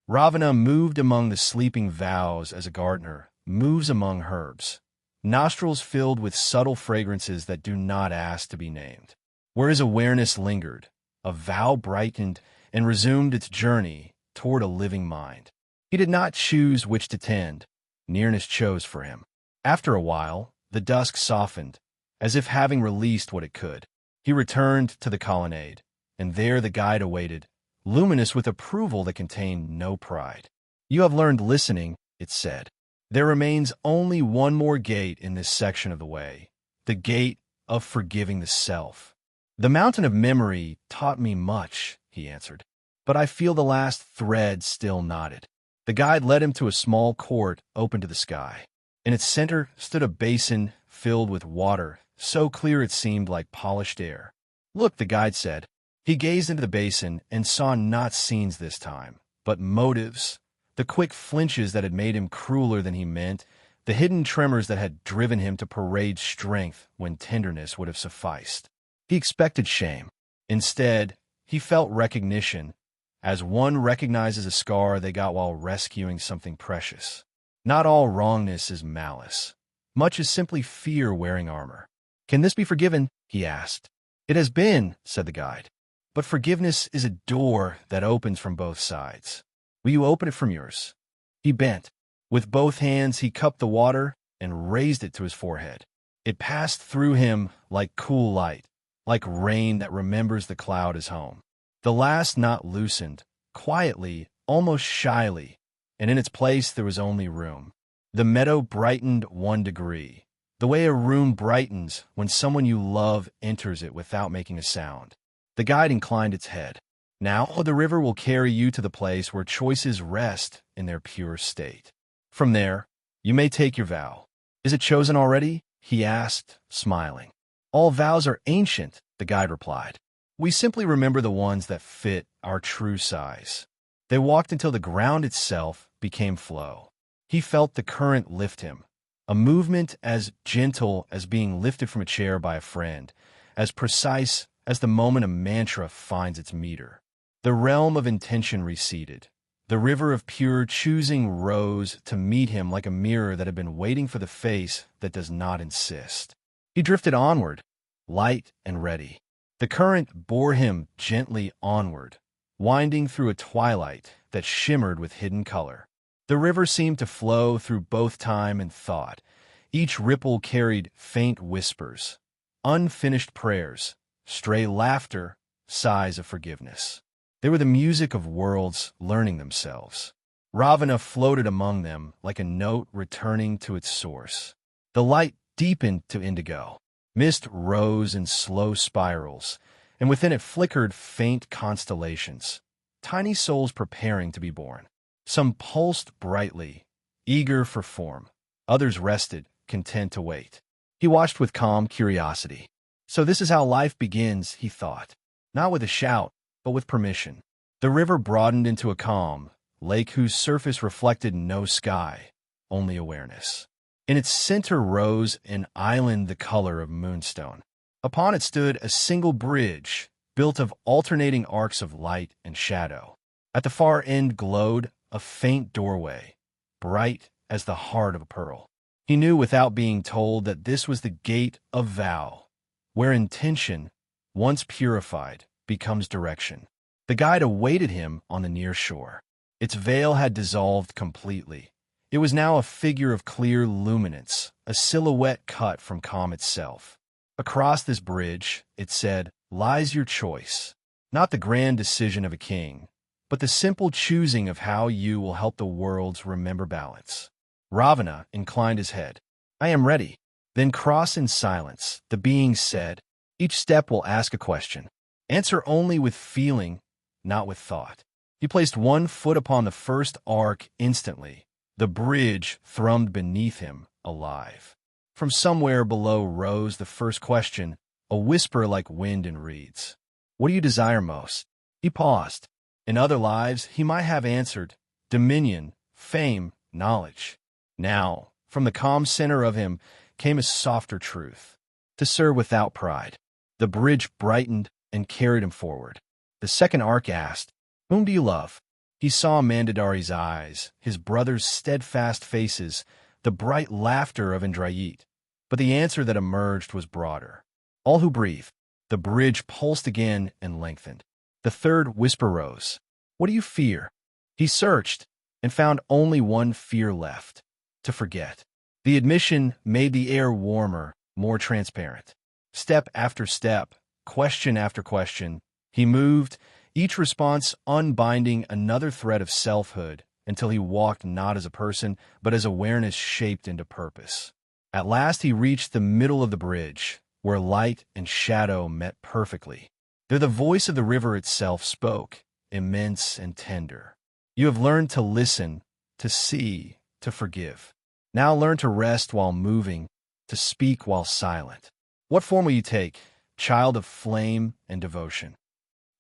Ravana moved among the sleeping vows as a gardener moves among herbs, nostrils filled with subtle fragrances that do not ask to be named. Where his awareness lingered, a vow brightened and resumed its journey toward a living mind. He did not choose which to tend. Nearness chose for him. After a while, the dusk softened, as if having released what it could. He returned to the colonnade, and there the guide awaited, luminous with approval that contained no pride. You have learned listening, it said. There remains only one more gate in this section of the way, the gate of forgiving the self. The mountain of memory taught me much, he answered, but I feel the last thread still knotted. The guide led him to a small court open to the sky. In its center stood a basin filled with water, so clear it seemed like polished air. Look, the guide said. He gazed into the basin and saw not scenes this time, but motives, the quick flinches that had made him crueler than he meant, the hidden tremors that had driven him to parade strength when tenderness would have sufficed. He expected shame. Instead, he felt recognition, as one recognizes a scar they got while rescuing something precious. Not all wrongness is malice. Much is simply fear wearing armor. "Can this be forgiven?" he asked. "It has been," said the guide. "But forgiveness is a door that opens from both sides. Will you open it from yours?" He bent. With both hands he cupped the water and raised it to his forehead. It passed through him like cool light, like rain that remembers the cloud as home. The last knot loosened, quietly, almost shyly, and in its place there was only room. The meadow brightened 1 degree, the way a room brightens when someone you love enters it without making a sound. The guide inclined its head. "Now the river will carry you to the place where choices rest in their pure state. From there, you may take your vow." "Is it chosen already?" he asked, smiling. "All vows are ancient," the guide replied. "We simply remember the ones that fit our true size." They walked until the ground itself became flow. He felt the current lift him, a movement as gentle as being lifted from a chair by a friend, as precise as the moment a mantra finds its meter. The realm of intention receded. The river of pure choosing rose to meet him like a mirror that had been waiting for the face that does not insist. He drifted onward, light and ready. The current bore him gently onward, winding through a twilight that shimmered with hidden color. The river seemed to flow through both time and thought. Each ripple carried faint whispers, unfinished prayers, stray laughter, sighs of forgiveness. They were the music of worlds learning themselves. Ravana floated among them like a note returning to its source. The light deepened to indigo. Mist rose in slow spirals, and within it flickered faint constellations, tiny souls preparing to be born. Some pulsed brightly, eager for form. Others rested, content to wait. He watched with calm curiosity. So this is how life begins, he thought. Not with a shout, but with permission. The river broadened into a calm lake whose surface reflected no sky, only awareness. In its center rose an island the color of moonstone. Upon it stood a single bridge, built of alternating arcs of light and shadow. At the far end glowed a faint doorway, bright as the heart of a pearl. He knew without being told that this was the gate of vow, where intention, once purified, becomes direction. The guide awaited him on the near shore. Its veil had dissolved completely. It was now a figure of clear luminance, a silhouette cut from calm itself. Across this bridge, it said, lies your choice, not the grand decision of a king, but the simple choosing of how you will help the worlds remember balance. Ravana inclined his head. I am ready. Then cross in silence, the being said, each step will ask a question. Answer only with feeling, not with thought. He placed one foot upon the first arc instantly. The bridge thrummed beneath him, alive. From somewhere below rose the first question, a whisper like wind in reeds. What do you desire most? He paused. In other lives, he might have answered, dominion, fame, knowledge. Now, from the calm center of him came a softer truth, to serve without pride. The bridge brightened and carried him forward. The second arc asked, whom do you love? He saw Mandadari's eyes, his brother's steadfast faces, the bright laughter of Indrayit. But the answer that emerged was broader. All who breathe. The bridge pulsed again and lengthened. The third whisper rose. What do you fear? He searched and found only one fear left, to forget. The admission made the air warmer, more transparent. Step after step, question after question, he moved, each response unbinding another thread of selfhood until he walked not as a person, but as awareness shaped into purpose. At last he reached the middle of the bridge, where light and shadow met perfectly. There the voice of the river itself spoke, immense and tender. You have learned to listen, to see, to forgive. Now learn to rest while moving, to speak while silent. What form will you take, child of flame and devotion?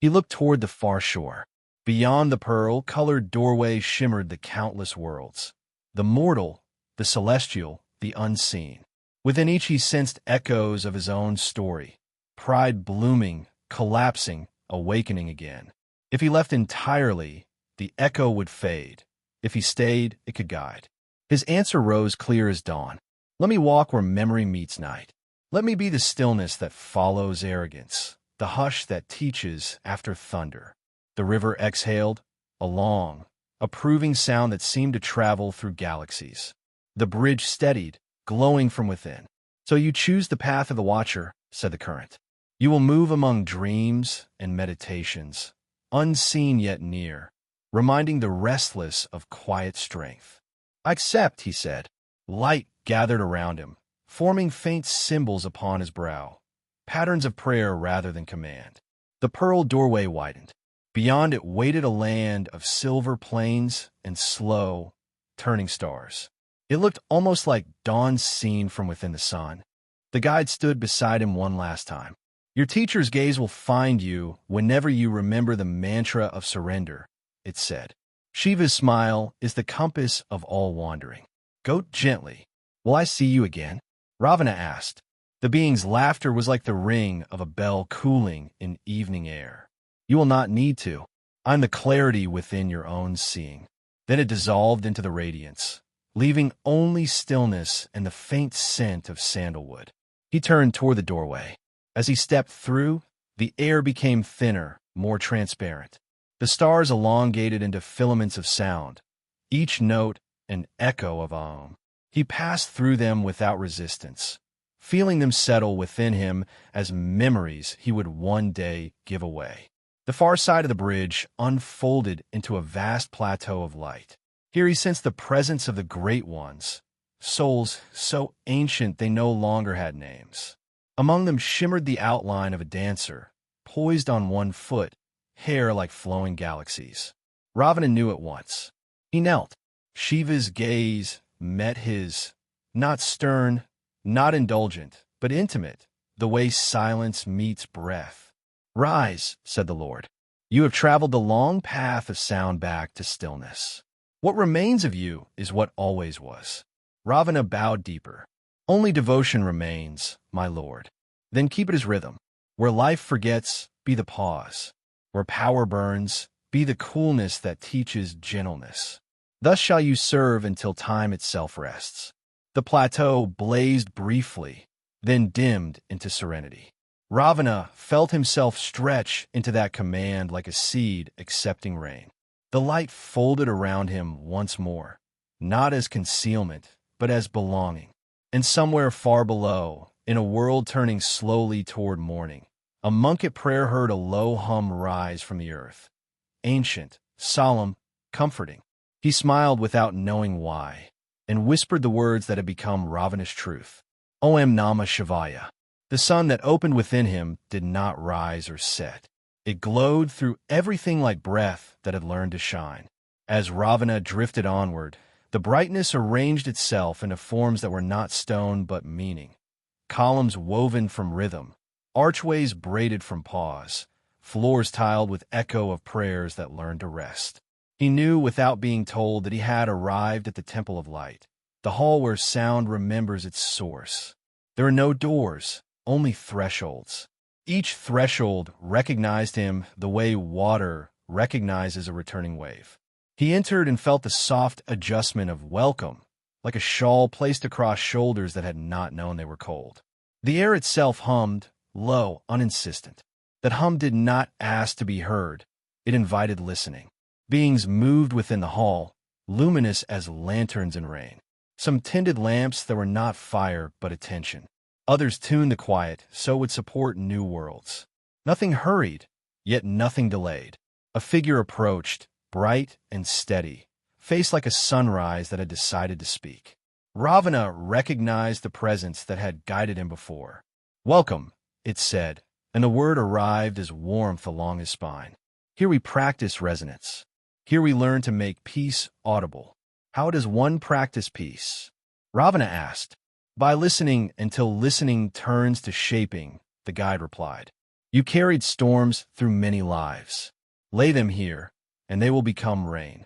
He looked toward the far shore. Beyond the pearl-colored doorway shimmered the countless worlds. The mortal, the celestial, the unseen. Within each he sensed echoes of his own story, pride blooming, collapsing, awakening again. If he left entirely, the echo would fade. If he stayed, it could guide. His answer rose clear as dawn. Let me walk where memory meets night. Let me be the stillness that follows arrogance, the hush that teaches after thunder. The river exhaled, a long, approving sound that seemed to travel through galaxies. The bridge steadied, glowing from within. So you choose the path of the watcher, said the current. You will move among dreams and meditations, unseen yet near, reminding the restless of quiet strength. I accept, he said. Light gathered around him, forming faint symbols upon his brow, patterns of prayer rather than command. The pearl doorway widened. Beyond it waited a land of silver plains and slow, turning stars. It looked almost like dawn seen from within the sun. The guide stood beside him one last time. Your teacher's gaze will find you whenever you remember the mantra of surrender, it said. Shiva's smile is the compass of all wandering. Go gently. Will I see you again? Ravana asked. The being's laughter was like the ring of a bell cooling in evening air. You will not need to. I'm the clarity within your own seeing. Then it dissolved into the radiance, leaving only stillness and the faint scent of sandalwood. He turned toward the doorway. As he stepped through, the air became thinner, more transparent. The stars elongated into filaments of sound, each note an echo of Om. He passed through them without resistance, feeling them settle within him as memories he would one day give away. The far side of the bridge unfolded into a vast plateau of light. Here he sensed the presence of the Great Ones, souls so ancient they no longer had names. Among them shimmered the outline of a dancer, poised on one foot, hair like flowing galaxies. Ravana knew at once. He knelt. Shiva's gaze met his, not stern, not indulgent, but intimate, the way silence meets breath. Rise, said the Lord. You have traveled the long path of sound back to stillness. What remains of you is what always was. Ravana bowed deeper. Only devotion remains, my lord. Then keep it as rhythm. Where life forgets, be the pause. Where power burns, be the coolness that teaches gentleness. Thus shall you serve until time itself rests. The plateau blazed briefly, then dimmed into serenity. Ravana felt himself stretch into that command like a seed accepting rain. The light folded around him once more, not as concealment, but as belonging. And somewhere far below, in a world turning slowly toward morning, a monk at prayer heard a low hum rise from the earth. Ancient, solemn, comforting. He smiled without knowing why, and whispered the words that had become Ravana's truth. Om Namah Shivaya. The sun that opened within him did not rise or set. It glowed through everything like breath that had learned to shine. As Ravana drifted onward, the brightness arranged itself into forms that were not stone but meaning. Columns woven from rhythm, archways braided from pause, floors tiled with echo of prayers that learned to rest. He knew without being told that he had arrived at the Temple of Light, the hall where sound remembers its source. There are no doors, only thresholds. Each threshold recognized him the way water recognizes a returning wave. He entered and felt the soft adjustment of welcome, like a shawl placed across shoulders that had not known they were cold. The air itself hummed, low, uninsistent. That hum did not ask to be heard. It invited listening. Beings moved within the hall, luminous as lanterns in rain. Some tended lamps that were not fire but attention. Others tuned the quiet so it would support new worlds. Nothing hurried, yet nothing delayed. A figure approached, bright and steady, face like a sunrise that had decided to speak. Ravana recognized the presence that had guided him before. Welcome, it said, and the word arrived as warmth along his spine. Here we practice resonance. Here we learn to make peace audible. How does one practice peace? Ravana asked. By listening until listening turns to shaping, the guide replied. You carried storms through many lives. Lay them here, and they will become rain.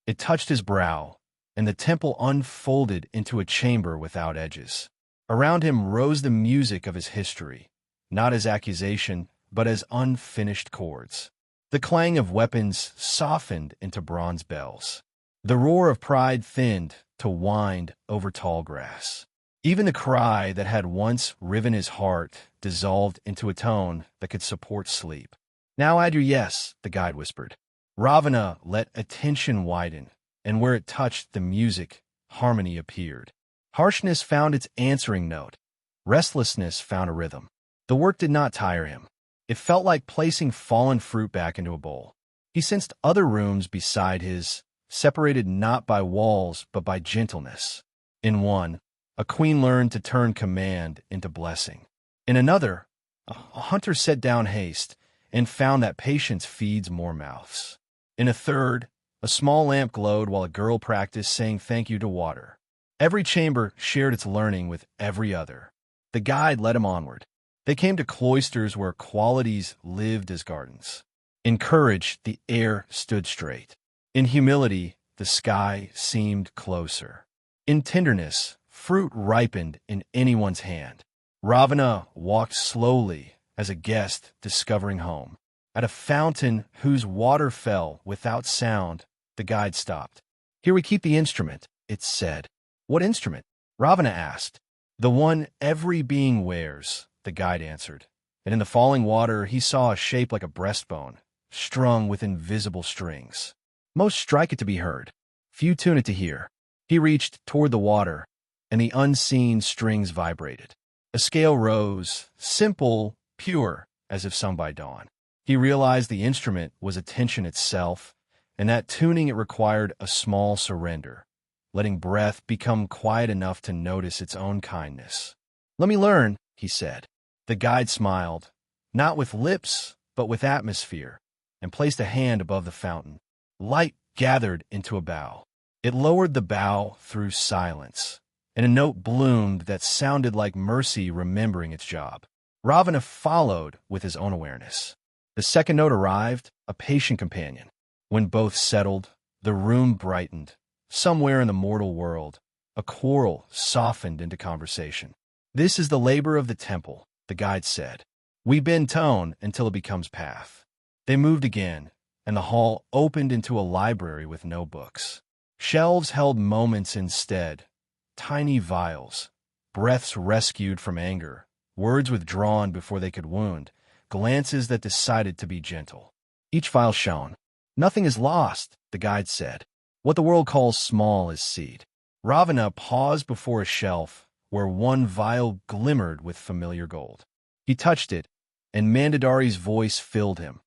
It touched his brow, and the temple unfolded into a chamber without edges. Around him rose the music of his history, not as accusation, but as unfinished chords. The clang of weapons softened into bronze bells. The roar of pride thinned to wind over tall grass. Even the cry that had once riven his heart dissolved into a tone that could support sleep. "Now add your yes," the guide whispered. Ravana let attention widen, and where it touched the music, harmony appeared. Harshness found its answering note. Restlessness found a rhythm. The work did not tire him. It felt like placing fallen fruit back into a bowl. He sensed other rooms beside his, separated not by walls but by gentleness. In one, a queen learned to turn command into blessing. In another, a hunter set down haste and found that patience feeds more mouths. In a third, a small lamp glowed while a girl practiced saying thank you to water. Every chamber shared its learning with every other. The guide led him onward. They came to cloisters where qualities lived as gardens. In courage, the air stood straight. In humility, the sky seemed closer. In tenderness, fruit ripened in anyone's hand. Ravana walked slowly as a guest discovering home. At a fountain whose water fell without sound, the guide stopped. "Here we keep the instrument," it said. "What instrument?" Ravana asked. "The one every being wears," the guide answered. And in the falling water he saw a shape like a breastbone, strung with invisible strings. Most strike it to be heard. Few tune it to hear. He reached toward the water, and the unseen strings vibrated. A scale rose, simple, pure, as if sung by dawn. He realized the instrument was attention itself, and that tuning it required a small surrender, letting breath become quiet enough to notice its own kindness. "Let me learn," he said. The guide smiled, not with lips, but with atmosphere, and placed a hand above the fountain. Light gathered into a bow. It lowered the bow through silence, and a note bloomed that sounded like mercy remembering its job. Ravana followed with his own awareness. The second note arrived, a patient companion. When both settled, the room brightened. Somewhere in the mortal world, a quarrel softened into conversation. "This is the labor of the temple," the guide said. "We bend tone until it becomes path." They moved again, and the hall opened into a library with no books. Shelves held moments instead, tiny vials, breaths rescued from anger, words withdrawn before they could wound, glances that decided to be gentle. Each vial shone. "Nothing is lost," the guide said. "What the world calls small is seed." Ravana paused before a shelf where one vial glimmered with familiar gold. He touched it, and Mandadari's voice filled him,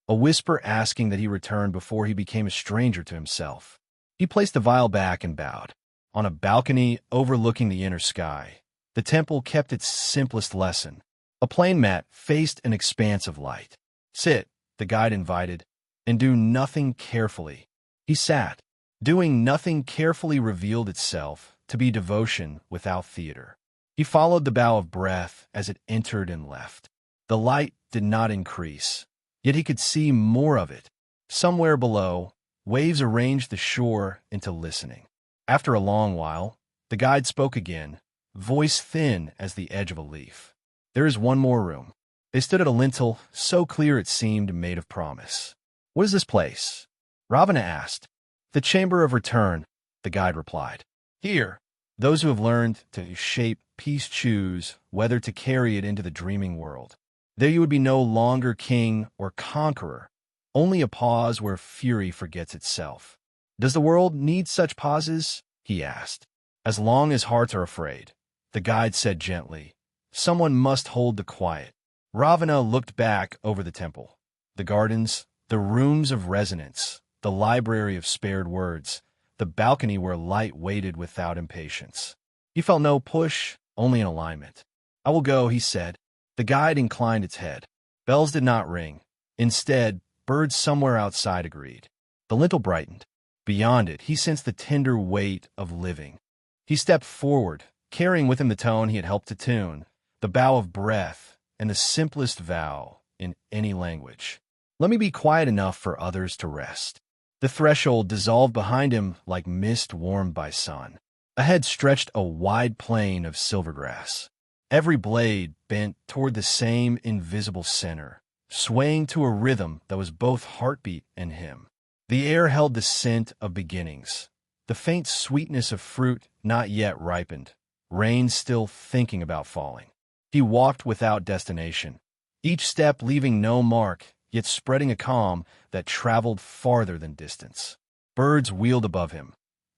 a whisper asking that he return before he became a stranger to himself. He placed the vial back and bowed. On a balcony overlooking the inner sky, the temple kept its simplest lesson. A plain mat faced an expanse of light. "Sit," the guide invited, "and do nothing carefully." He sat. Doing nothing carefully revealed itself to be devotion without theater. He followed the bow of breath as it entered and left. The light did not increase, yet he could see more of it. Somewhere below, waves arranged the shore into listening. After a long while, the guide spoke again, voice thin as the edge of a leaf. "There is one more room." They stood at a lintel, so clear it seemed made of promise. "What is this place?" Ravana asked. "The Chamber of Return," the guide replied. "Here, those who have learned to shape peace choose whether to carry it into the dreaming world. There you would be no longer king or conqueror, only a pause where fury forgets itself." "Does the world need such pauses?" he asked. "As long as hearts are afraid," the guide said gently. "Someone must hold the quiet." Ravana looked back over the temple, the gardens, the rooms of resonance, the library of spared words, the balcony where light waited without impatience. He felt no push, only an alignment. "I will go," he said. The guide inclined its head. Bells did not ring. Instead, birds somewhere outside agreed. The lintel brightened. Beyond it, he sensed the tender weight of living. He stepped forward, carrying with him the tone he had helped to tune, the bow of breath, and the simplest vow in any language. "Let me be quiet enough for others to rest." The threshold dissolved behind him like mist warmed by sun. Ahead stretched a wide plain of silver grass. Every blade bent toward the same invisible center, swaying to a rhythm that was both heartbeat and hymn. The air held the scent of beginnings, the faint sweetness of fruit not yet ripened, rain still thinking about falling. He walked without destination, each step leaving no mark, yet spreading a calm that traveled farther than distance. Birds wheeled above him,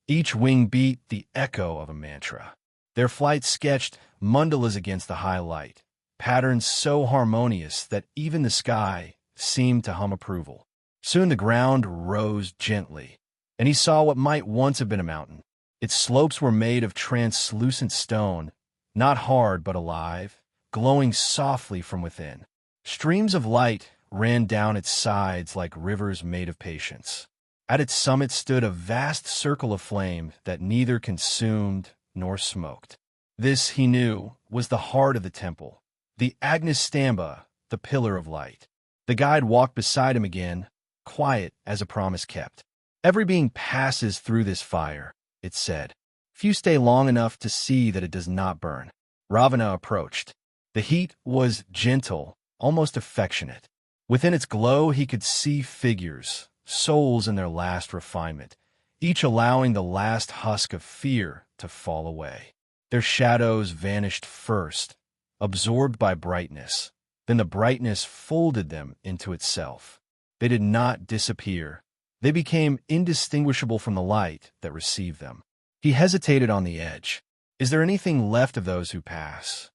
each wing beat the echo of a mantra. Their flight sketched mandalas against the high light, patterns so harmonious that even the sky seemed to hum approval. Soon the ground rose gently, and he saw what might once have been a mountain. Its slopes were made of translucent stone, not hard but alive, glowing softly from within. Streams of light ran down its sides like rivers made of patience. At its summit stood a vast circle of flame that neither consumed nor smoked. This, he knew, was the heart of the temple, the Agnes Stamba, the pillar of light. The guide walked beside him again, quiet as a promise kept. Every being passes through this fire, it said. Few stay long enough to see that it does not burn. Ravana approached. The heat was gentle, almost affectionate. Within its glow he could see figures, souls in their last refinement, each allowing the last husk of fear to fall away. Their shadows vanished first, absorbed by brightness. Then the brightness folded them into itself. They did not disappear. They became indistinguishable from the light that received them. He hesitated on the edge. Is there anything left of those who pass?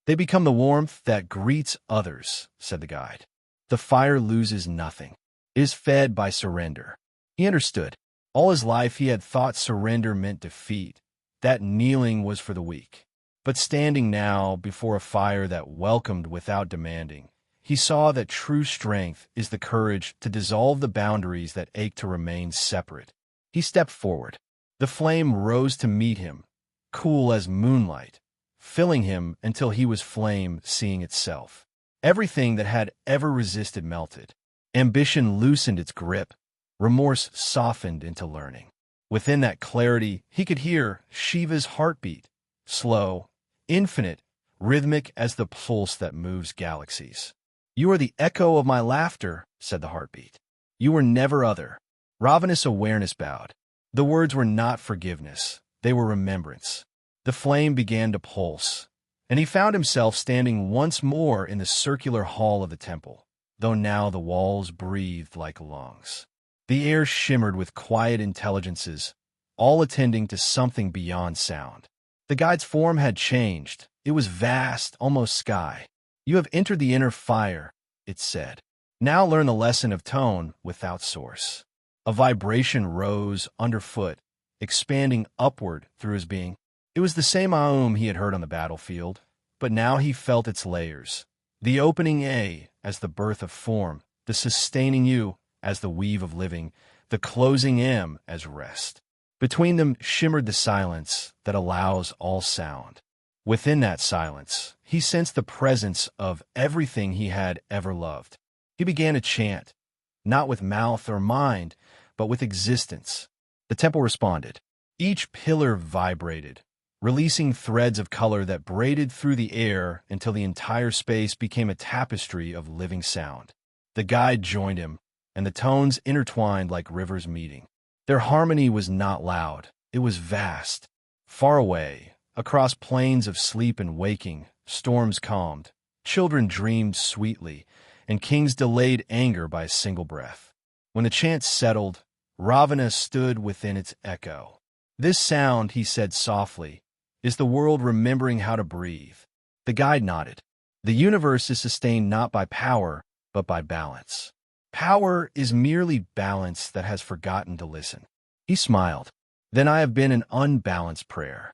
They become the warmth that greets others, said the guide. The fire loses nothing. It is fed by surrender. He understood. All his life he had thought surrender meant defeat, that kneeling was for the weak. But standing now before a fire that welcomed without demanding, he saw that true strength is the courage to dissolve the boundaries that ache to remain separate. He stepped forward. The flame rose to meet him, cool as moonlight, filling him until he was flame seeing itself. Everything that had ever resisted melted. Ambition loosened its grip. Remorse softened into learning. Within that clarity, he could hear Shiva's heartbeat, slow, infinite, rhythmic as the pulse that moves galaxies. You are the echo of my laughter, said the heartbeat. You were never other. Ravenous awareness bowed. The words were not forgiveness. They were remembrance. The flame began to pulse, and he found himself standing once more in the circular hall of the temple, though now the walls breathed like lungs. The air shimmered with quiet intelligences, all attending to something beyond sound. The guide's form had changed. It was vast, almost sky. You have entered the inner fire, it said. Now learn the lesson of tone without source. A vibration rose underfoot, expanding upward through his being. It was the same Aum he had heard on the battlefield, but now he felt its layers. The opening A as the birth of form, the sustaining U as the weave of living, the closing M as rest. Between them shimmered the silence that allows all sound. Within that silence, he sensed the presence of everything he had ever loved. He began to chant, not with mouth or mind, but with existence. The temple responded. Each pillar vibrated, releasing threads of color that braided through the air until the entire space became a tapestry of living sound. The guide joined him, and the tones intertwined like rivers meeting. Their harmony was not loud. It was vast. Far away, across plains of sleep and waking, storms calmed, children dreamed sweetly, and kings delayed anger by a single breath. When the chant settled, Ravana stood within its echo. This sound, he said softly, is the world remembering how to breathe. The guide nodded. The universe is sustained not by power, but by balance. Power is merely balance that has forgotten to listen. He smiled. Then I have been an unbalanced prayer.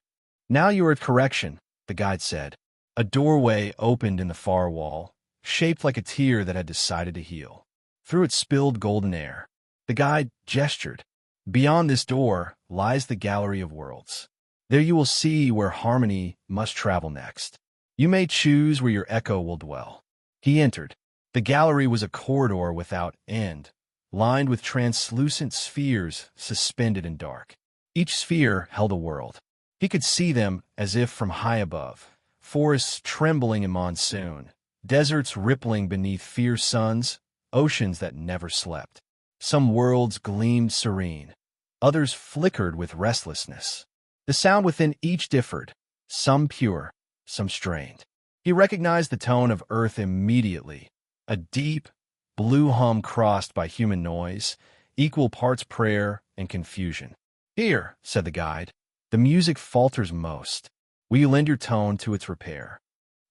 Now you are at correction, the guide said. A doorway opened in the far wall, shaped like a tear that had decided to heal. Through it spilled golden air. The guide gestured. Beyond this door lies the gallery of worlds. There you will see where harmony must travel next. You may choose where your echo will dwell. He entered. The gallery was a corridor without end, lined with translucent spheres suspended in dark. Each sphere held a world. He could see them as if from high above, forests trembling in monsoon, deserts rippling beneath fierce suns, oceans that never slept. Some worlds gleamed serene, others flickered with restlessness. The sound within each differed, some pure, some strained. He recognized the tone of earth immediately, a deep, blue hum crossed by human noise, equal parts prayer and confusion. "Here," said the guide, "the music falters most. Will you lend your tone to its repair?"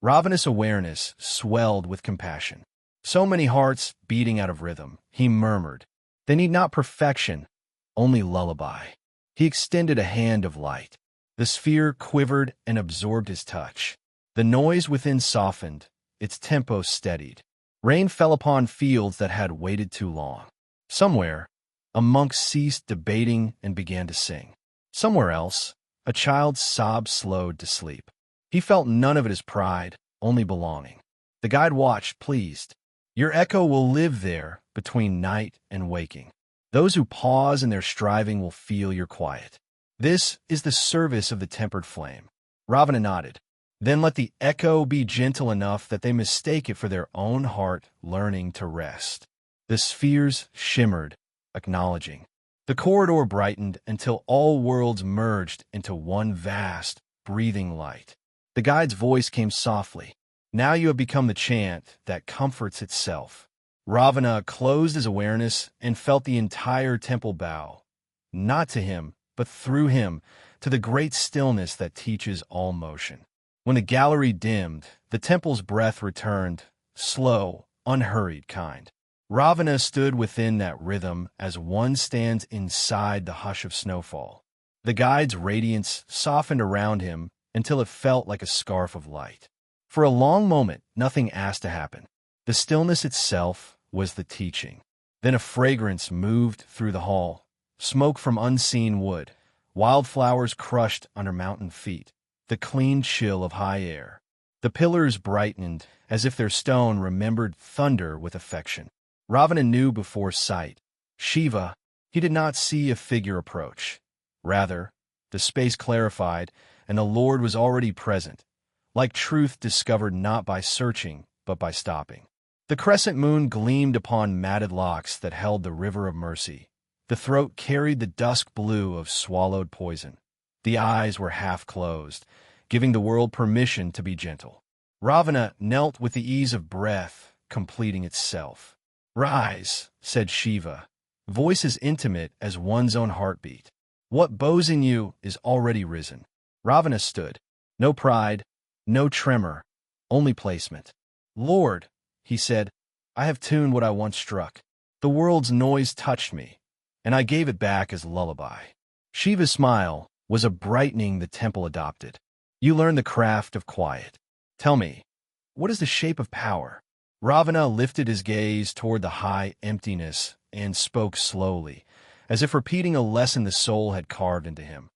Ravana's awareness swelled with compassion. So many hearts beating out of rhythm, he murmured. They need not perfection, only lullaby. He extended a hand of light. The sphere quivered and absorbed his touch. The noise within softened, its tempo steadied. Rain fell upon fields that had waited too long. Somewhere, a monk ceased debating and began to sing. Somewhere else, a child's sobs slowed to sleep. He felt none of it as pride, only belonging. The guide watched, pleased. Your echo will live there between night and waking. Those who pause in their striving will feel your quiet. This is the service of the tempered flame. Ravana nodded. Then let the echo be gentle enough that they mistake it for their own heart learning to rest. The spheres shimmered, acknowledging. The corridor brightened until all worlds merged into one vast, breathing light. The guide's voice came softly. Now you have become the chant that comforts itself. Ravana closed his awareness and felt the entire temple bow, not to him, but through him, to the great stillness that teaches all motion. When the gallery dimmed, the temple's breath returned, slow, unhurried, kind. Ravana stood within that rhythm as one stands inside the hush of snowfall. The guide's radiance softened around him until it felt like a scarf of light. For a long moment, nothing asked to happen. The stillness itself was the teaching. Then a fragrance moved through the hall, smoke from unseen wood, wildflowers crushed under mountain feet, the clean chill of high air. The pillars brightened as if their stone remembered thunder with affection. Ravana knew before sight. Shiva, he did not see a figure approach. Rather, the space clarified, and the Lord was already present, like truth discovered not by searching, but by stopping. The crescent moon gleamed upon matted locks that held the river of mercy. The throat carried the dusk blue of swallowed poison. The eyes were half closed, giving the world permission to be gentle. Ravana knelt with the ease of breath, completing itself. "Rise," said Shiva, voice as intimate as one's own heartbeat. "What bows in you is already risen." Ravana stood. No pride, no tremor, only placement. "Lord," he said, "I have tuned what I once struck. The world's noise touched me, and I gave it back as lullaby." Shiva's smile was a brightening the temple adopted. "You learned the craft of quiet. Tell me, what is the shape of power?" Ravana lifted his gaze toward the high emptiness and spoke slowly, as if repeating a lesson the soul had carved into him.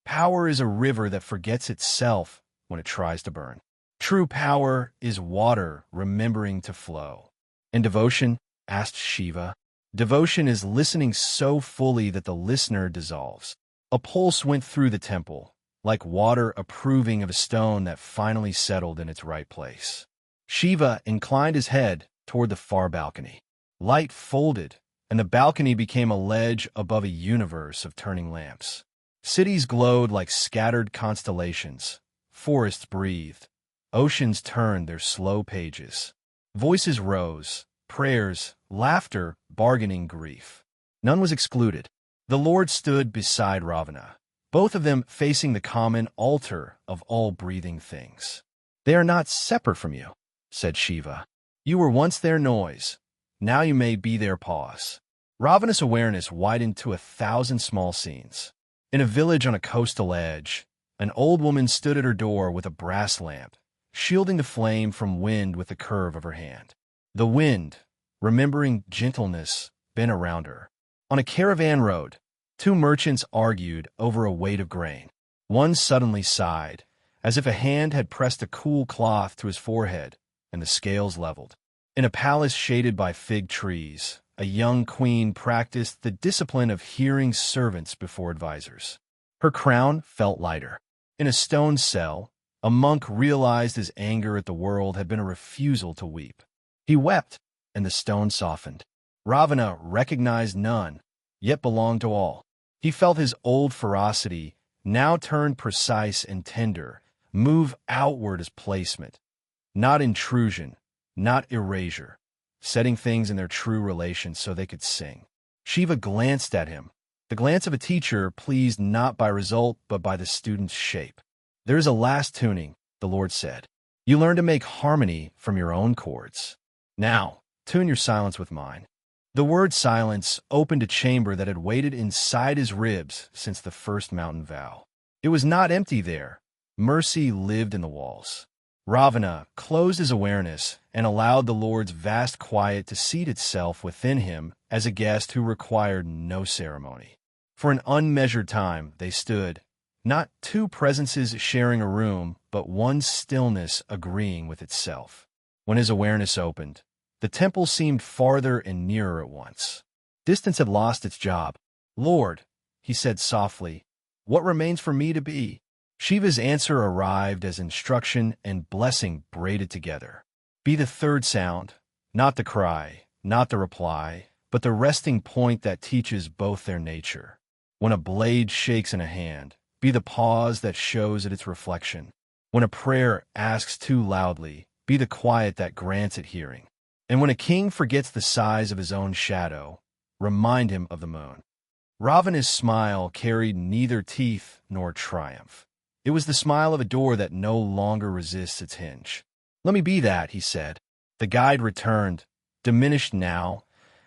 "Power is a river that forgets itself when it tries to burn. True power is water remembering to flow." "And devotion?" asked Shiva. "Devotion is listening so fully that the listener dissolves." A pulse went through the temple, like water approving of a stone that finally settled in its right place. Shiva inclined his head toward the far balcony. Light folded, and the balcony became a ledge above a universe of turning lamps. Cities glowed like scattered constellations. Forests breathed. Oceans turned their slow pages. Voices rose, prayers, laughter, bargaining grief. None was excluded. The Lord stood beside Ravana, both of them facing the common altar of all breathing things. "They are not separate from you," said Shiva. "You were once their noise. Now you may be their pause." Ravana's awareness widened to 1,000 small scenes. In a village on a coastal edge, an old woman stood at her door with a brass lamp, shielding the flame from wind with the curve of her hand. The wind, remembering gentleness, bent around her. On a caravan road, 2 merchants argued over a weight of grain. One suddenly sighed, as if a hand had pressed a cool cloth to his forehead, and the scales leveled. In a palace shaded by fig trees, a young queen practiced the discipline of hearing servants before advisors. Her crown felt lighter. In a stone cell, a monk realized his anger at the world had been a refusal to weep. He wept, and the stone softened. Ravana recognized none, yet belonged to all. He felt his old ferocity, now turned precise and tender, move outward as placement. Not intrusion, not erasure, setting things in their true relation so they could sing. Shiva glanced at him, the glance of a teacher pleased not by result but by the student's shape. "There is a last tuning," the Lord said. "You learn to make harmony from your own chords. Now, tune your silence with mine." The word silence opened a chamber that had waited inside his ribs since the first mountain vow. It was not empty there. Mercy lived in the walls. Ravana closed his awareness and allowed the Lord's vast quiet to seat itself within him as a guest who required no ceremony. For an unmeasured time they stood, not two presences sharing a room, but one stillness agreeing with itself. When his awareness opened, the temple seemed farther and nearer at once. Distance had lost its job. "Lord," he said softly, "what remains for me to be?" Shiva's answer arrived as instruction and blessing braided together. Be the third sound, not the cry, not the reply, but the resting point that teaches both their nature. When a blade shakes in a hand, be the pause that shows it its reflection. When a prayer asks too loudly, be the quiet that grants it hearing. And when a king forgets the size of his own shadow, remind him of the moon. Ravana's smile carried neither teeth nor triumph. It was the smile of a door that no longer resists its hinge. "Let me be that," he said. The guide returned, diminished now,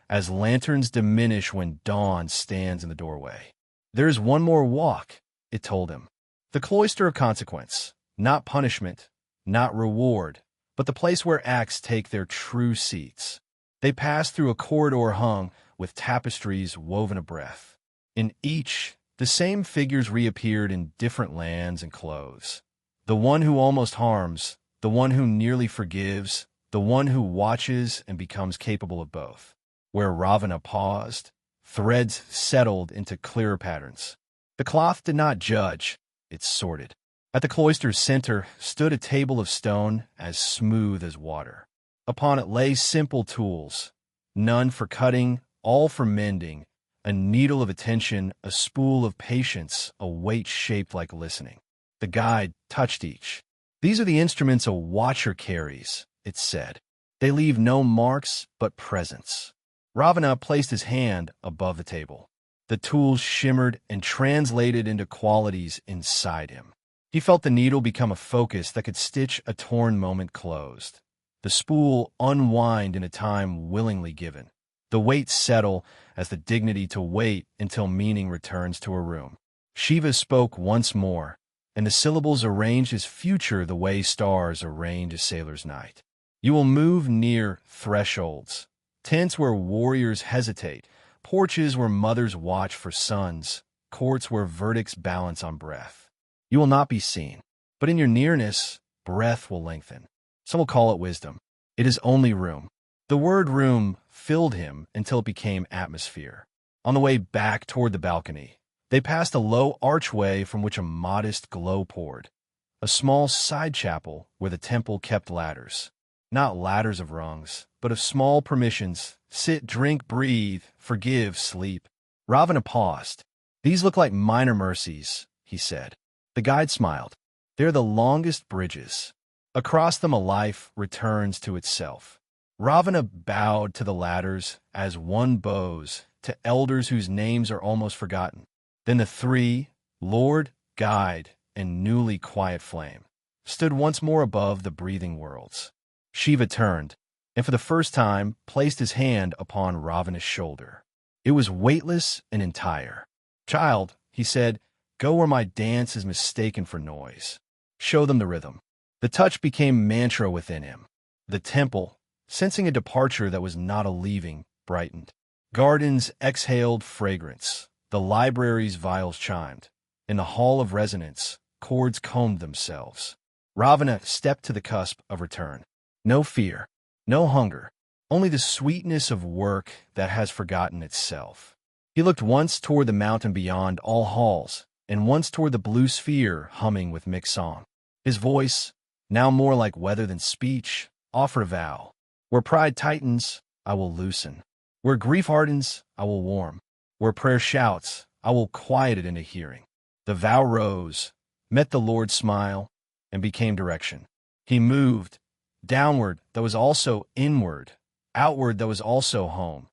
as lanterns diminish when dawn stands in the doorway. "There is one more walk," it told him. "The cloister of consequence, not punishment, not reward, but the place where acts take their true seats." They passed through a corridor hung with tapestries woven of breath. In each, the same figures reappeared in different lands and clothes. The one who almost harms, the one who nearly forgives, the one who watches and becomes capable of both. Where Ravana paused, threads settled into clearer patterns. The cloth did not judge, it sorted. At the cloister's center stood a table of stone as smooth as water. Upon it lay simple tools, none for cutting, all for mending, a needle of attention, a spool of patience, a weight shaped like listening. The guide touched each. "These are the instruments a watcher carries," it said. "They leave no marks but presence." Ravana placed his hand above the table. The tools shimmered and translated into qualities inside him. He felt the needle become a focus that could stitch a torn moment closed. The spool unwind in a time willingly given. The weight settle as the dignity to wait until meaning returns to a room. Shiva spoke once more, and the syllables arranged his future the way stars arrange a sailor's night. "You will move near thresholds, tents where warriors hesitate, porches where mothers watch for sons, courts where verdicts balance on breath. You will not be seen, but in your nearness, breath will lengthen. Some will call it wisdom. It is only room." The word room filled him until it became atmosphere. On the way back toward the balcony, they passed a low archway from which a modest glow poured, a small side chapel where the temple kept ladders. Not ladders of rungs, but of small permissions: sit, drink, breathe, forgive, sleep. Ravana paused. "These look like minor mercies," he said. The guide smiled. "They're the longest bridges. Across them a life returns to itself." Ravana bowed to the ladders as one bows to elders whose names are almost forgotten. Then the three, Lord, Guide, and newly quiet flame, stood once more above the breathing worlds. Shiva turned, and for the first time placed his hand upon Ravana's shoulder. It was weightless and entire. "Child," he said, "go where my dance is mistaken for noise. Show them the rhythm." The touch became mantra within him. The temple, sensing a departure that was not a leaving, brightened. Gardens exhaled fragrance. The library's viols chimed. In the hall of resonance, chords combed themselves. Ravana stepped to the cusp of return. No fear, no hunger, only the sweetness of work that has forgotten itself. He looked once toward the mountain beyond all halls, and once toward the blue sphere humming with mixed song. His voice, now more like weather than speech, offered a vow. Where pride tightens, I will loosen. Where grief hardens, I will warm. Where prayer shouts, I will quiet it into hearing. The vow rose, met the Lord's smile, and became direction. He moved, downward that was also inward, outward that was also home,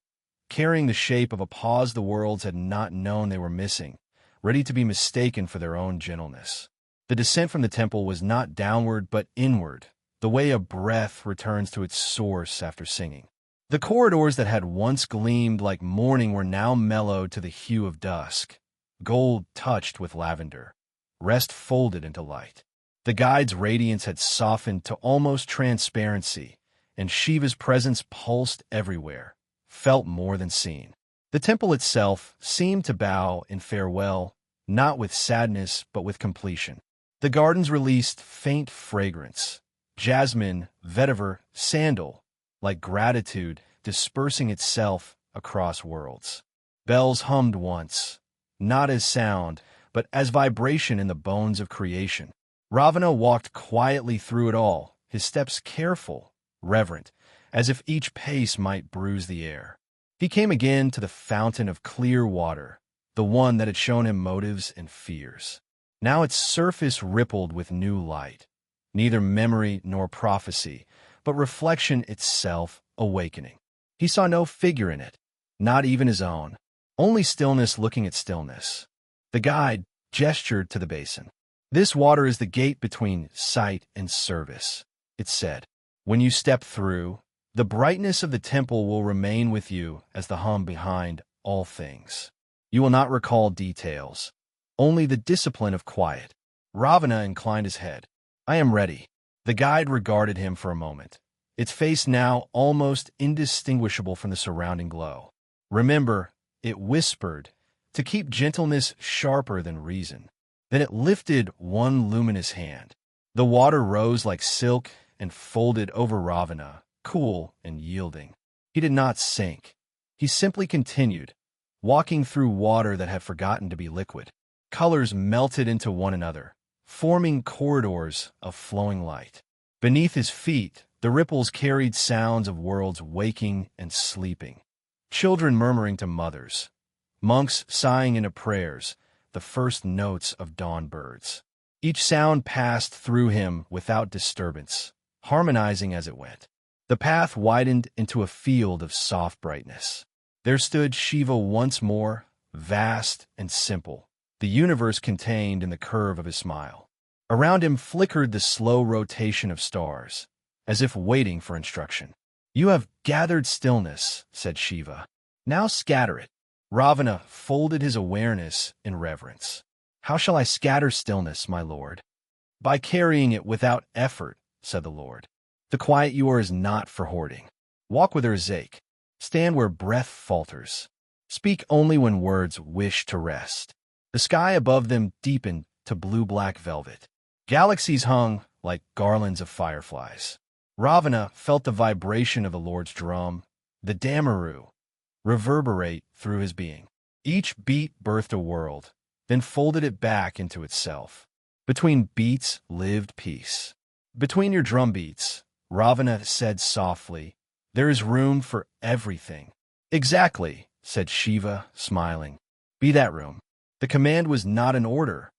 carrying the shape of a pause the worlds had not known they were missing, ready to be mistaken for their own gentleness. The descent from the temple was not downward but inward, the way a breath returns to its source after singing. The corridors that had once gleamed like morning were now mellowed to the hue of dusk, gold touched with lavender, rest folded into light. The guide's radiance had softened to almost transparency, and Shiva's presence pulsed everywhere, felt more than seen. The temple itself seemed to bow in farewell, not with sadness but with completion. The gardens released faint fragrance, jasmine, vetiver, sandal, like gratitude dispersing itself across worlds. Bells hummed once, not as sound, but as vibration in the bones of creation. Ravana walked quietly through it all, his steps careful, reverent, as if each pace might bruise the air. He came again to the fountain of clear water, the one that had shown him motives and fears. Now its surface rippled with new light, neither memory nor prophecy, but reflection itself awakening. He saw no figure in it, not even his own, only stillness looking at stillness. The guide gestured to the basin. This water is the gate between sight and service, it said. When you step through, the brightness of the temple will remain with you as the hum behind all things. You will not recall details, only the discipline of quiet. Ravana inclined his head. I am ready. The guide regarded him for a moment, its face now almost indistinguishable from the surrounding glow. Remember, it whispered, to keep gentleness sharper than reason. Then it lifted one luminous hand. The water rose like silk and folded over Ravana, cool and yielding. He did not sink. He simply continued, walking through water that had forgotten to be liquid. Colors melted into one another, forming corridors of flowing light. Beneath his feet, the ripples carried sounds of worlds waking and sleeping. Children murmuring to mothers, monks sighing into prayers, the first notes of dawn birds. Each sound passed through him without disturbance, harmonizing as it went. The path widened into a field of soft brightness. There stood Shiva once more, vast and simple, the universe contained in the curve of his smile. Around him flickered the slow rotation of stars, as if waiting for instruction. You have gathered stillness, said Shiva. Now scatter it. Ravana folded his awareness in reverence. How shall I scatter stillness, my lord? By carrying it without effort, said the Lord. The quiet you are is not for hoarding. Walk with Zake. Stand where breath falters. Speak only when words wish to rest. The sky above them deepened to blue-black velvet. Galaxies hung like garlands of fireflies. Ravana felt the vibration of the Lord's drum, the damaru, reverberate through his being. Each beat birthed a world, then folded it back into itself. Between beats lived peace. Between your drum beats, Ravana said softly, there is room for everything. Exactly, said Shiva, smiling. Be that room. The command was not an order.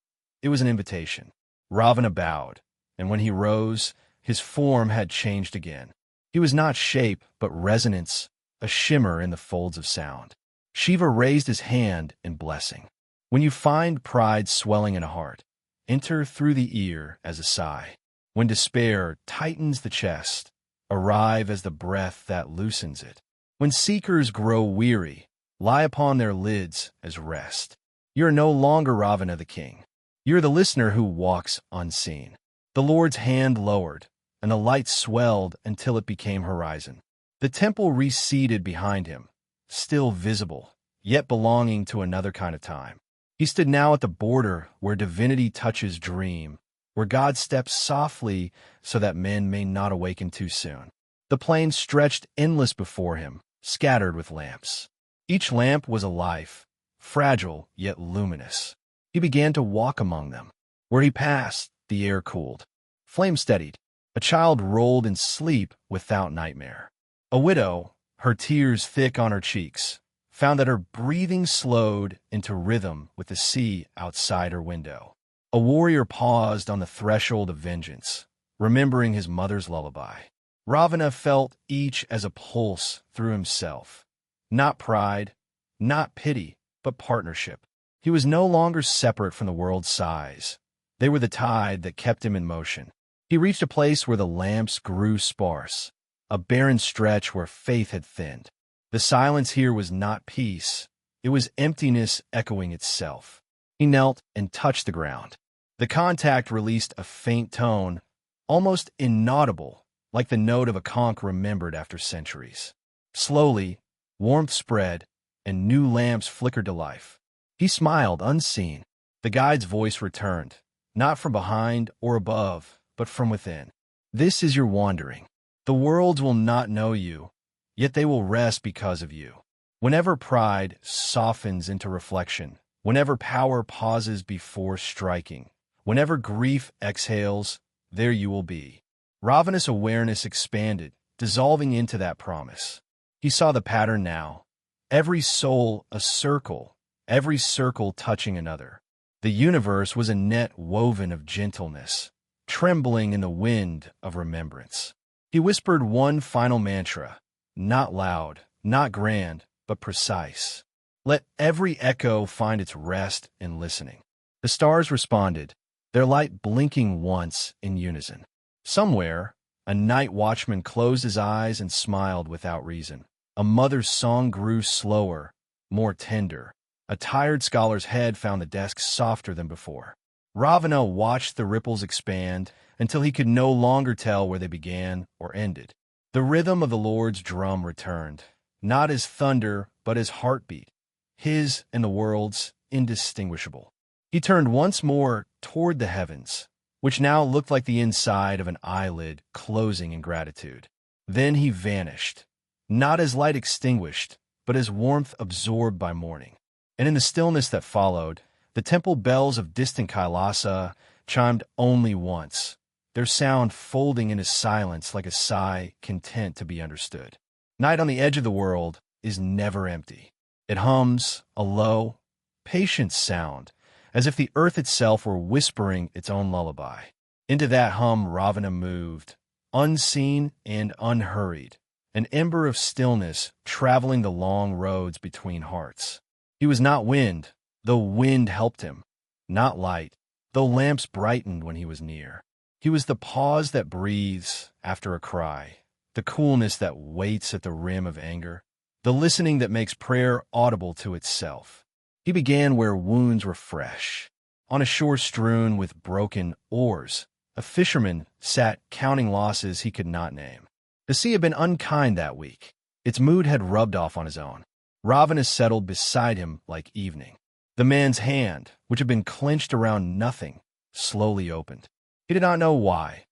It was an invitation. Ravana bowed, and when he rose, his form had changed again. He was not shape, but resonance, a shimmer in the folds of sound. Shiva raised his hand in blessing. When you find pride swelling in a heart, enter through the ear as a sigh. When despair tightens the chest, arrive as the breath that loosens it. When seekers grow weary, lie upon their lids as rest. You are no longer Ravana the king. You are the listener who walks unseen. The Lord's hand lowered, and the light swelled until it became horizon. The temple receded behind him, still visible, yet belonging to another kind of time. He stood now at the border where divinity touches dream, where God steps softly so that men may not awaken too soon. The plain stretched endless before him, scattered with lamps. Each lamp was a life, fragile yet luminous. He began to walk among them. Where he passed, the air cooled. Flame steadied. A child rolled in sleep without nightmare. A widow, her tears thick on her cheeks, found that her breathing slowed into rhythm with the sea outside her window. A warrior paused on the threshold of vengeance, remembering his mother's lullaby. Ravana felt each as a pulse through himself. Not pride, not pity, but partnership. He was no longer separate from the world's sighs. They were the tide that kept him in motion. He reached a place where the lamps grew sparse, a barren stretch where faith had thinned. The silence here was not peace. It was emptiness echoing itself. He knelt and touched the ground. The contact released a faint tone, almost inaudible, like the note of a conch remembered after centuries. Slowly, warmth spread, and new lamps flickered to life. He smiled, unseen. The guide's voice returned, not from behind or above, but from within. This is your wandering. The worlds will not know you, yet they will rest because of you. Whenever pride softens into reflection, whenever power pauses before striking, whenever grief exhales, there you will be. Ravana's awareness expanded, dissolving into that promise. He saw the pattern now. Every soul a circle, every circle touching another. The universe was a net woven of gentleness, trembling in the wind of remembrance. He whispered one final mantra, not loud, not grand, but precise. Let every echo find its rest in listening. The stars responded, their light blinking once in unison. Somewhere, a night watchman closed his eyes and smiled without reason. A mother's song grew slower, more tender. A tired scholar's head found the desk softer than before. Ravana watched the ripples expand until he could no longer tell where they began or ended. The rhythm of the Lord's drum returned, not as thunder, but as heartbeat, his and the world's indistinguishable. He turned once more toward the heavens, which now looked like the inside of an eyelid closing in gratitude. Then he vanished, not as light extinguished, but as warmth absorbed by morning. And in the stillness that followed, the temple bells of distant Kailasa chimed only once, their sound folding into silence like a sigh content to be understood. Night on the edge of the world is never empty. It hums, a low, patient sound, as if the earth itself were whispering its own lullaby. Into that hum Ravana moved, unseen and unhurried, an ember of stillness traveling the long roads between hearts. He was not wind, though wind helped him, not light, though lamps brightened when he was near. He was the pause that breathes after a cry, the coolness that waits at the rim of anger, the listening that makes prayer audible to itself. He began where wounds were fresh. On a shore strewn with broken oars, a fisherman sat counting losses he could not name. The sea had been unkind that week. Its mood had rubbed off on his own. Ravana settled beside him like evening. The man's hand, which had been clenched around nothing, slowly opened. He did not know why,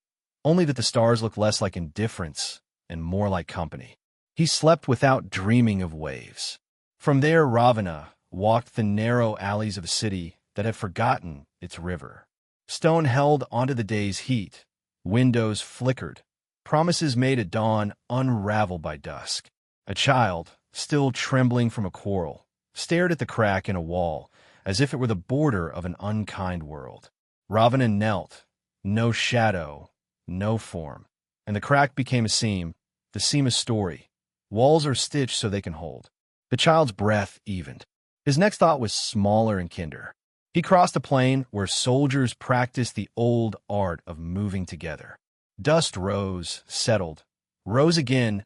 only that the stars looked less like indifference and more like company. He slept without dreaming of waves. From there, Ravana walked the narrow alleys of a city that had forgotten its river. Stone held onto the day's heat. Windows flickered. Promises made at dawn unraveled by dusk. A child, still trembling from a quarrel, stared at the crack in a wall as if it were the border of an unkind world. Ravana knelt, no shadow, no form, and the crack became a seam, the seam a story. Walls are stitched so they can hold. The child's breath evened. His next thought was smaller and kinder. He crossed a plain where soldiers practiced the old art of moving together. Dust rose, settled, rose again,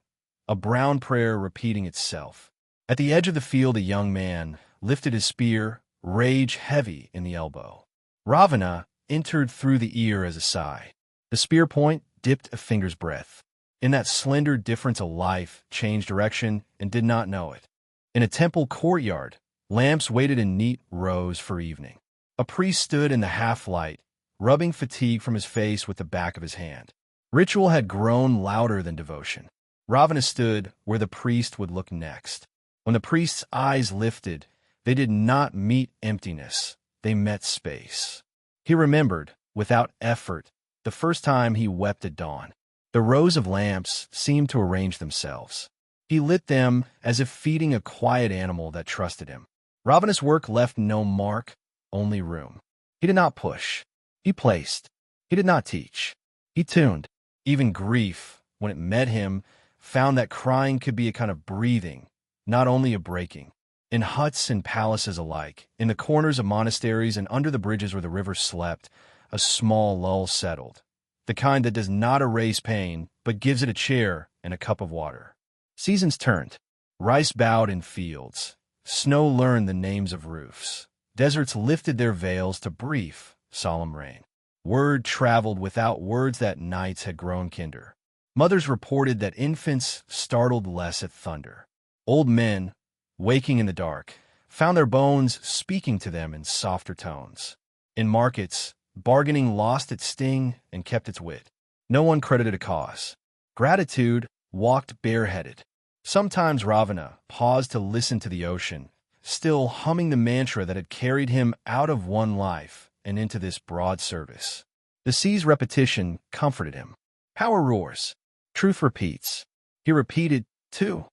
a brown prayer repeating itself. At the edge of the field a young man lifted his spear, rage heavy in the elbow. Ravana entered through the ear as a sigh. The spear point dipped a finger's breadth. In that slender difference a life changed direction and did not know it. In a temple courtyard, lamps waited in neat rows for evening. A priest stood in the half-light, rubbing fatigue from his face with the back of his hand. Ritual had grown louder than devotion. Ravana stood where the priest would look next. When the priest's eyes lifted, they did not meet emptiness, they met space. He remembered, without effort, the first time he wept at dawn. The rows of lamps seemed to arrange themselves. He lit them as if feeding a quiet animal that trusted him. Ravana's work left no mark, only room. He did not push. He placed. He did not teach. He tuned. Even grief, when it met him, found that crying could be a kind of breathing, not only a breaking. In huts and palaces alike, in the corners of monasteries and under the bridges where the river slept, a small lull settled. The kind that does not erase pain, but gives it a chair and a cup of water. Seasons turned. Rice bowed in fields. Snow learned the names of roofs. Deserts lifted their veils to brief, solemn rain. Word traveled without words that nights had grown kinder. Mothers reported that infants startled less at thunder. Old men, waking in the dark, found their bones speaking to them in softer tones. In markets, bargaining lost its sting and kept its wit. No one credited a cause. Gratitude walked bareheaded. Sometimes Ravana paused to listen to the ocean, still humming the mantra that had carried him out of one life and into this broad service. The sea's repetition comforted him. Power roars. Truth repeats. He repeated, too,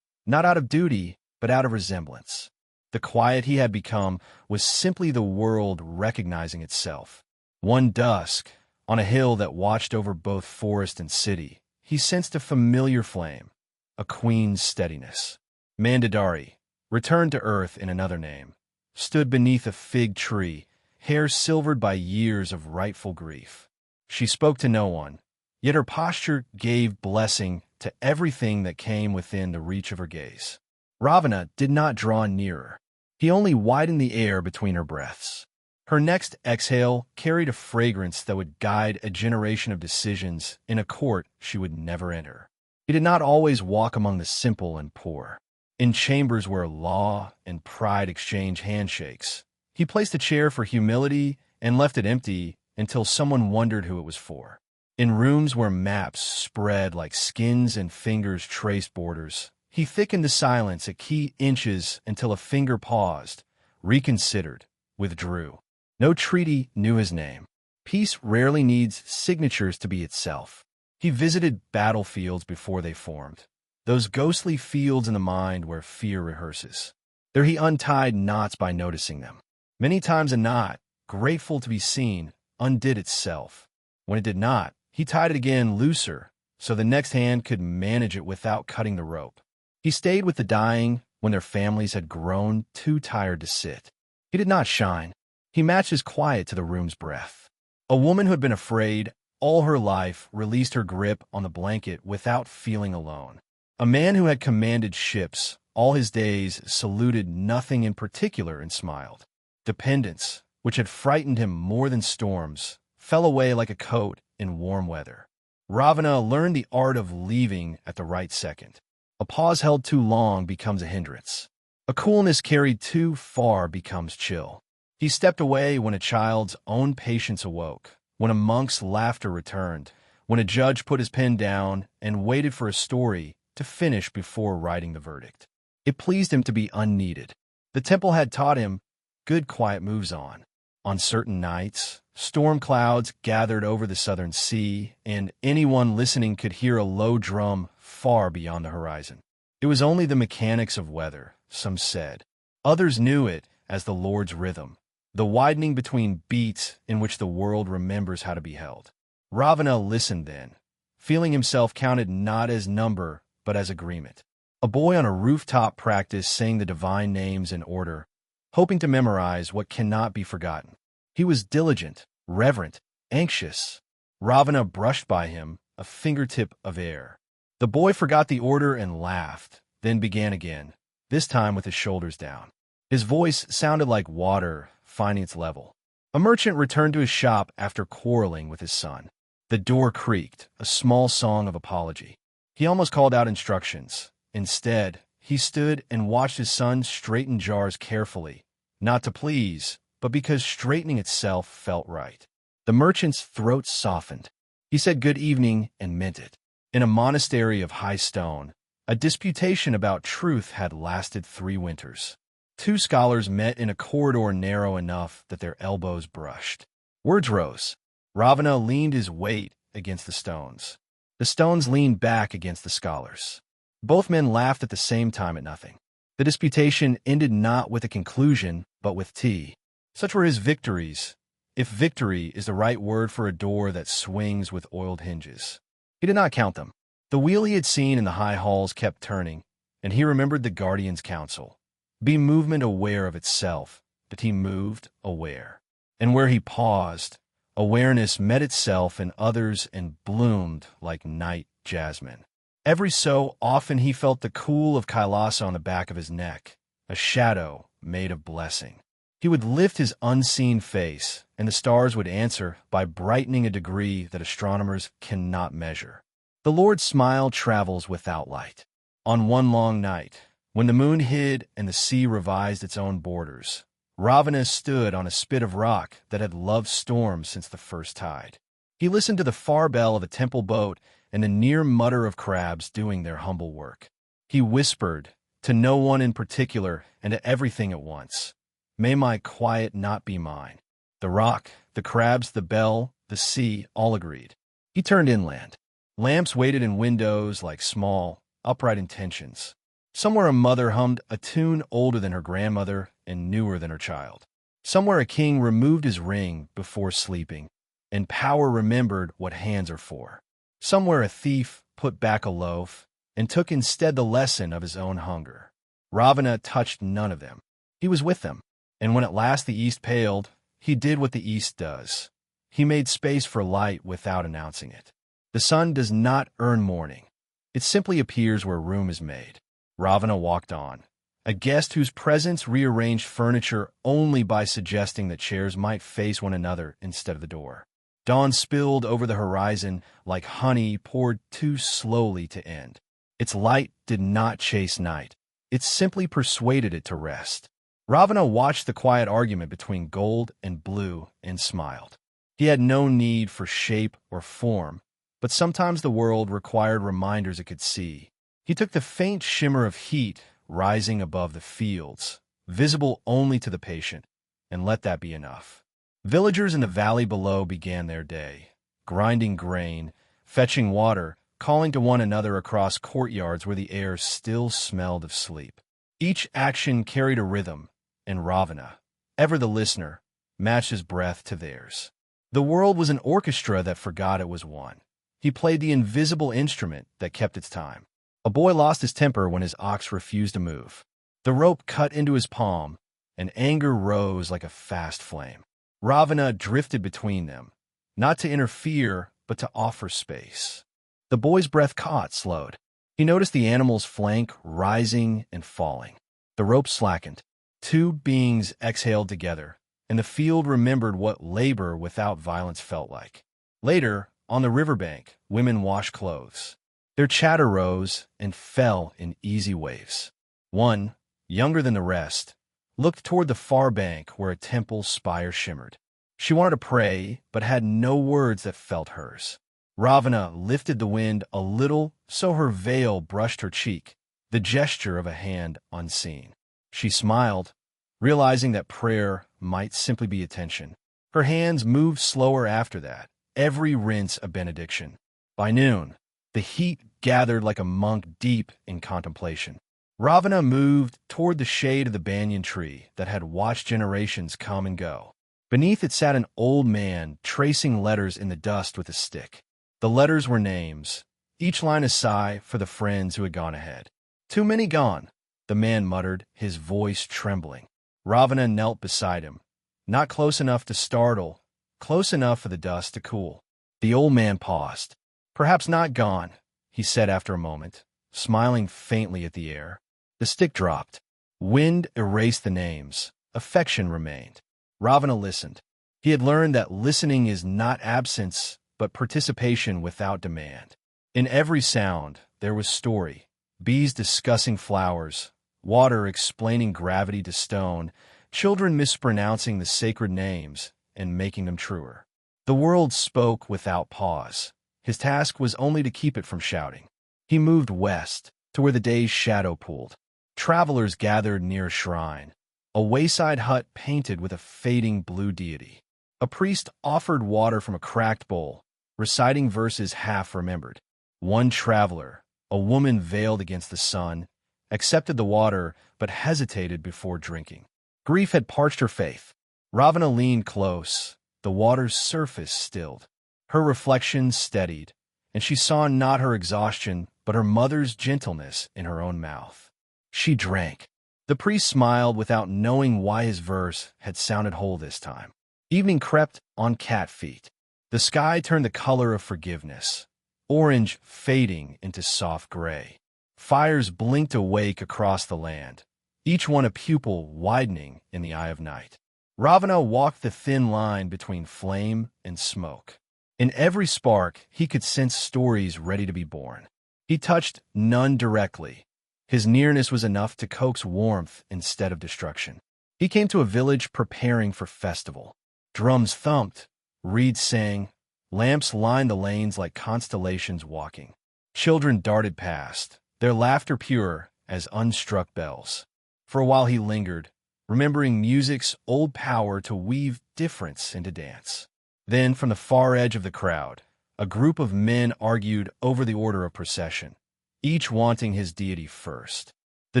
not out of duty, but out of resemblance. The quiet he had become was simply the world recognizing itself. One dusk, on a hill that watched over both forest and city, he sensed a familiar flame, a queen's steadiness. Mandodari, returned to earth in another name, stood beneath a fig tree, hair silvered by years of rightful grief. She spoke to no one, yet her posture gave blessing to everything that came within the reach of her gaze. Ravana did not draw nearer. He only widened the air between her breaths. Her next exhale carried a fragrance that would guide a generation of decisions in a court she would never enter. He did not always walk among the simple and poor. In chambers where law and pride exchange handshakes, he placed a chair for humility and left it empty until someone wondered who it was for. In rooms where maps spread like skins and fingers traced borders, he thickened the silence at key inches until a finger paused, reconsidered, withdrew. No treaty knew his name. Peace rarely needs signatures to be itself. He visited battlefields before they formed, those ghostly fields in the mind where fear rehearses. There he untied knots by noticing them. Many times a knot, grateful to be seen, undid itself. When it did not, he tied it again looser, so the next hand could manage it without cutting the rope. He stayed with the dying when their families had grown too tired to sit. He did not shine. He matched his quiet to the room's breath. A woman who had been afraid all her life released her grip on the blanket without feeling alone. A man who had commanded ships all his days saluted nothing in particular and smiled. Dependence, which had frightened him more than storms, fell away like a coat in warm weather. Ravana learned the art of leaving at the right second. A pause held too long becomes a hindrance. A coolness carried too far becomes chill. He stepped away when a child's own patience awoke, when a monk's laughter returned, when a judge put his pen down and waited for a story to finish before writing the verdict. It pleased him to be unneeded. The temple had taught him good quiet moves on. On certain nights, storm clouds gathered over the southern sea, and anyone listening could hear a low drum far beyond the horizon. It was only the mechanics of weather, some said. Others knew it as the Lord's rhythm, the widening between beats in which the world remembers how to be held. Ravana listened then, feeling himself counted not as number, but as agreement. A boy on a rooftop practiced saying the divine names in order, hoping to memorize what cannot be forgotten. He was diligent, reverent, anxious. Ravana brushed by him, a fingertip of air. The boy forgot the order and laughed, then began again, this time with his shoulders down. His voice sounded like water finding its level. A merchant returned to his shop after quarreling with his son. The door creaked, a small song of apology. He almost called out instructions. Instead, he stood and watched his son straighten jars carefully, not to please, but because straightening itself felt right. The merchant's throat softened. He said good evening and meant it. In a monastery of high stone, a disputation about truth had lasted 3 winters. 2 scholars met in a corridor narrow enough that their elbows brushed. Words rose. Ravana leaned his weight against the stones. The stones leaned back against the scholars. Both men laughed at the same time at nothing. The disputation ended not with a conclusion, but with tea. Such were his victories, if victory is the right word for a door that swings with oiled hinges. He did not count them. The wheel he had seen in the high halls kept turning, and he remembered the guardian's counsel. Be movement aware of itself, but he moved aware. And where he paused, awareness met itself and others and bloomed like night jasmine. Every so often he felt the cool of Kailasa on the back of his neck, a shadow made of blessing. He would lift his unseen face, and the stars would answer by brightening a degree that astronomers cannot measure. The Lord's smile travels without light. On one long night, when the moon hid and the sea revised its own borders, Ravana stood on a spit of rock that had loved storms since the first tide. He listened to the far bell of a temple boat and the near mutter of crabs doing their humble work. He whispered, to no one in particular and to everything at once, "May my quiet not be mine." The rock, the crabs, the bell, the sea all agreed. He turned inland. Lamps waited in windows like small, upright intentions. Somewhere a mother hummed a tune older than her grandmother and newer than her child. Somewhere a king removed his ring before sleeping, and power remembered what hands are for. Somewhere a thief put back a loaf and took instead the lesson of his own hunger. Ravana touched none of them. He was with them, and when at last the east paled, he did what the east does. He made space for light without announcing it. The sun does not earn morning. It simply appears where room is made. Ravana walked on, a guest whose presence rearranged furniture only by suggesting that chairs might face one another instead of the door. Dawn spilled over the horizon like honey poured too slowly to end. Its light did not chase night. It simply persuaded it to rest. Ravana watched the quiet argument between gold and blue and smiled. He had no need for shape or form, but sometimes the world required reminders it could see. He took the faint shimmer of heat rising above the fields, visible only to the patient, and let that be enough. Villagers in the valley below began their day, grinding grain, fetching water, calling to one another across courtyards where the air still smelled of sleep. Each action carried a rhythm, and Ravana, ever the listener, matched his breath to theirs. The world was an orchestra that forgot it was one. He played the invisible instrument that kept its time. A boy lost his temper when his ox refused to move. The rope cut into his palm, and anger rose like a fast flame. Ravana drifted between them, not to interfere, but to offer space. The boy's breath caught, slowed. He noticed the animal's flank rising and falling. The rope slackened. 2 beings exhaled together, and the field remembered what labor without violence felt like. Later, on the riverbank, women washed clothes. Their chatter rose and fell in easy waves. One, younger than the rest, looked toward the far bank where a temple spire shimmered. She wanted to pray, but had no words that felt hers. Ravana lifted the wind a little so her veil brushed her cheek, the gesture of a hand unseen. She smiled, realizing that prayer might simply be attention. Her hands moved slower after that, every rinse a benediction. By noon, the heat gathered like a monk deep in contemplation. Ravana moved toward the shade of the banyan tree that had watched generations come and go. Beneath it sat an old man tracing letters in the dust with a stick. The letters were names, each line a sigh for the friends who had gone ahead. "Too many gone," the man muttered, his voice trembling. Ravana knelt beside him, not close enough to startle, close enough for the dust to cool. The old man paused. "Perhaps not gone," he said after a moment, smiling faintly at the air. The stick dropped. Wind erased the names. Affection remained. Ravana listened. He had learned that listening is not absence, but participation without demand. In every sound, there was story. Bees discussing flowers, water explaining gravity to stone, children mispronouncing the sacred names and making them truer. The world spoke without pause. His task was only to keep it from shouting. He moved west, to where the day's shadow pooled. Travelers gathered near a shrine, a wayside hut painted with a fading blue deity. A priest offered water from a cracked bowl, reciting verses half remembered. One traveler, a woman veiled against the sun, accepted the water but hesitated before drinking. Grief had parched her faith. Ravana leaned close, the water's surface stilled. Her reflection steadied, and she saw not her exhaustion but her mother's gentleness in her own mouth. She drank. The priest smiled without knowing why his verse had sounded whole this time. Evening crept on cat feet. The sky turned the color of forgiveness, orange fading into soft gray. Fires blinked awake across the land, each one a pupil widening in the eye of night. Ravana walked the thin line between flame and smoke. In every spark, he could sense stories ready to be born. He touched none directly. His nearness was enough to coax warmth instead of destruction. He came to a village preparing for festival. Drums thumped, reeds sang, lamps lined the lanes like constellations walking. Children darted past, their laughter pure as unstruck bells. For a while he lingered, remembering music's old power to weave difference into dance. Then, from the far edge of the crowd, a group of men argued over the order of procession, each wanting his deity first. The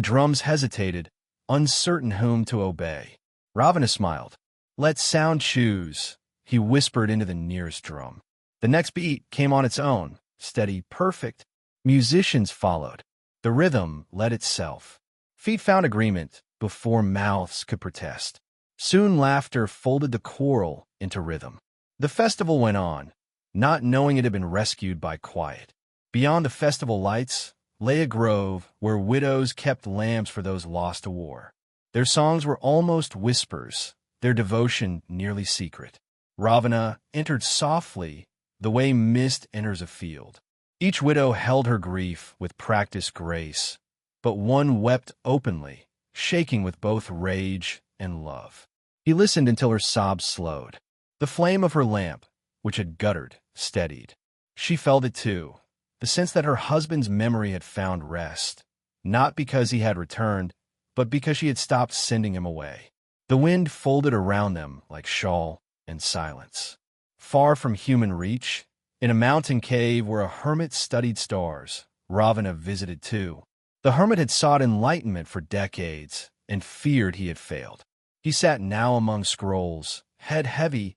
drums hesitated, uncertain whom to obey. Ravana smiled. "Let sound choose," he whispered into the nearest drum. The next beat came on its own, steady, perfect. Musicians followed. The rhythm led itself. Feet found agreement before mouths could protest. Soon laughter folded the quarrel into rhythm. The festival went on, not knowing it had been rescued by quiet. Beyond the festival lights lay a grove where widows kept lamps for those lost to war. Their songs were almost whispers, their devotion nearly secret. Ravana entered softly, the way mist enters a field. Each widow held her grief with practiced grace, but one wept openly, shaking with both rage and love. He listened until her sobs slowed. The flame of her lamp, which had guttered, steadied. She felt it too, the sense that her husband's memory had found rest, not because he had returned, but because she had stopped sending him away. The wind folded around them like shawl and silence. Far from human reach, in a mountain cave where a hermit studied stars, Ravana visited too. The hermit had sought enlightenment for decades and feared he had failed. He sat now among scrolls, head heavy,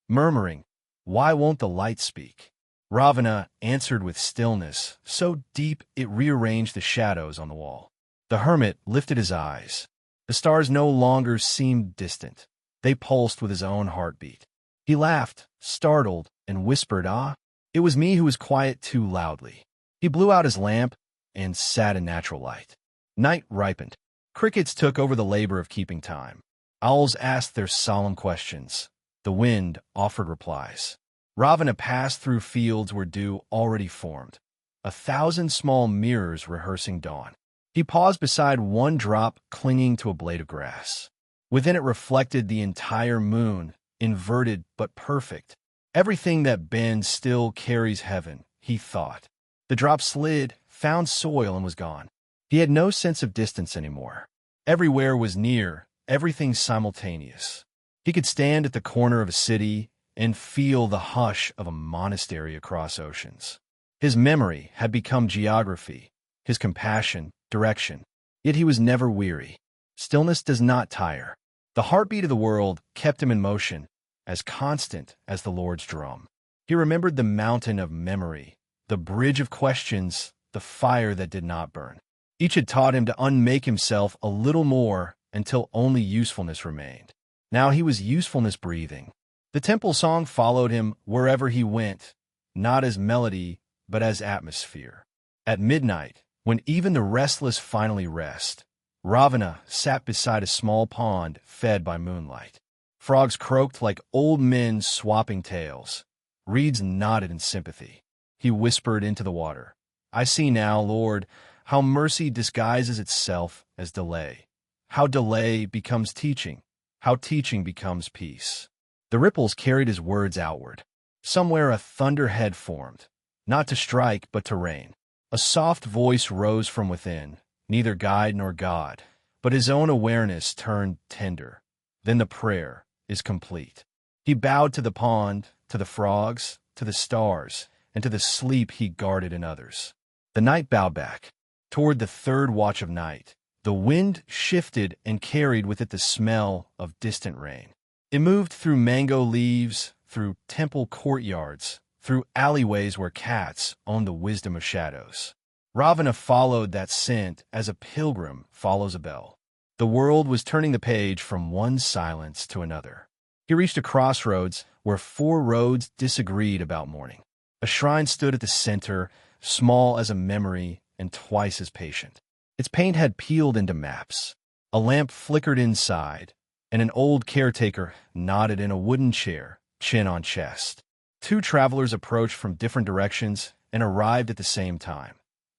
murmuring, "Why won't the light speak?" Ravana answered with stillness, so deep it rearranged the shadows on the wall. The hermit lifted his eyes. The stars no longer seemed distant. They pulsed with his own heartbeat. He laughed, startled, and whispered, "Ah, it was me who was quiet too loudly." He blew out his lamp and sat in natural light. Night ripened. Crickets took over the labor of keeping time. Owls asked their solemn questions. The wind offered replies. Ravana passed through fields where dew already formed, 1,000 small mirrors rehearsing dawn. He paused beside one drop clinging to a blade of grass. Within it reflected the entire moon, inverted but perfect. Everything that bends still carries heaven, he thought. The drop slid, found soil, and was gone. He had no sense of distance anymore. Everywhere was near, everything simultaneous. He could stand at the corner of a city and feel the hush of a monastery across oceans. His memory had become geography, his compassion, direction. Yet he was never weary. Stillness does not tire. The heartbeat of the world kept him in motion, as constant as the Lord's drum. He remembered the mountain of memory, the bridge of questions, the fire that did not burn. Each had taught him to unmake himself a little more until only usefulness remained. Now he was usefulness breathing. The temple song followed him wherever he went, not as melody, but as atmosphere. At midnight, when even the restless finally rest, Ravana sat beside a small pond fed by moonlight. Frogs croaked like old men swapping tales. Reeds nodded in sympathy. He whispered into the water, "I see now, Lord, how mercy disguises itself as delay, how delay becomes teaching, how teaching becomes peace." The ripples carried his words outward. Somewhere a thunderhead formed. not to strike, but to reign. A soft voice rose from within, neither guide nor god, but his own awareness turned tender. Then the prayer is complete. He bowed to the pond, to the frogs, to the stars, and to the sleep he guarded in others. The night bowed back. Toward the third watch of night, the wind shifted and carried with it the smell of distant rain. It moved through mango leaves, through temple courtyards, through alleyways where cats owned the wisdom of shadows. Ravana followed that scent as a pilgrim follows a bell. The world was turning the page from one silence to another. He reached a crossroads where four roads disagreed about mourning. A shrine stood at the center, small as a memory and twice as patient. Its paint had peeled into maps. A lamp flickered inside, and an old caretaker nodded in a wooden chair, chin on chest. Two travelers approached from different directions and arrived at the same time.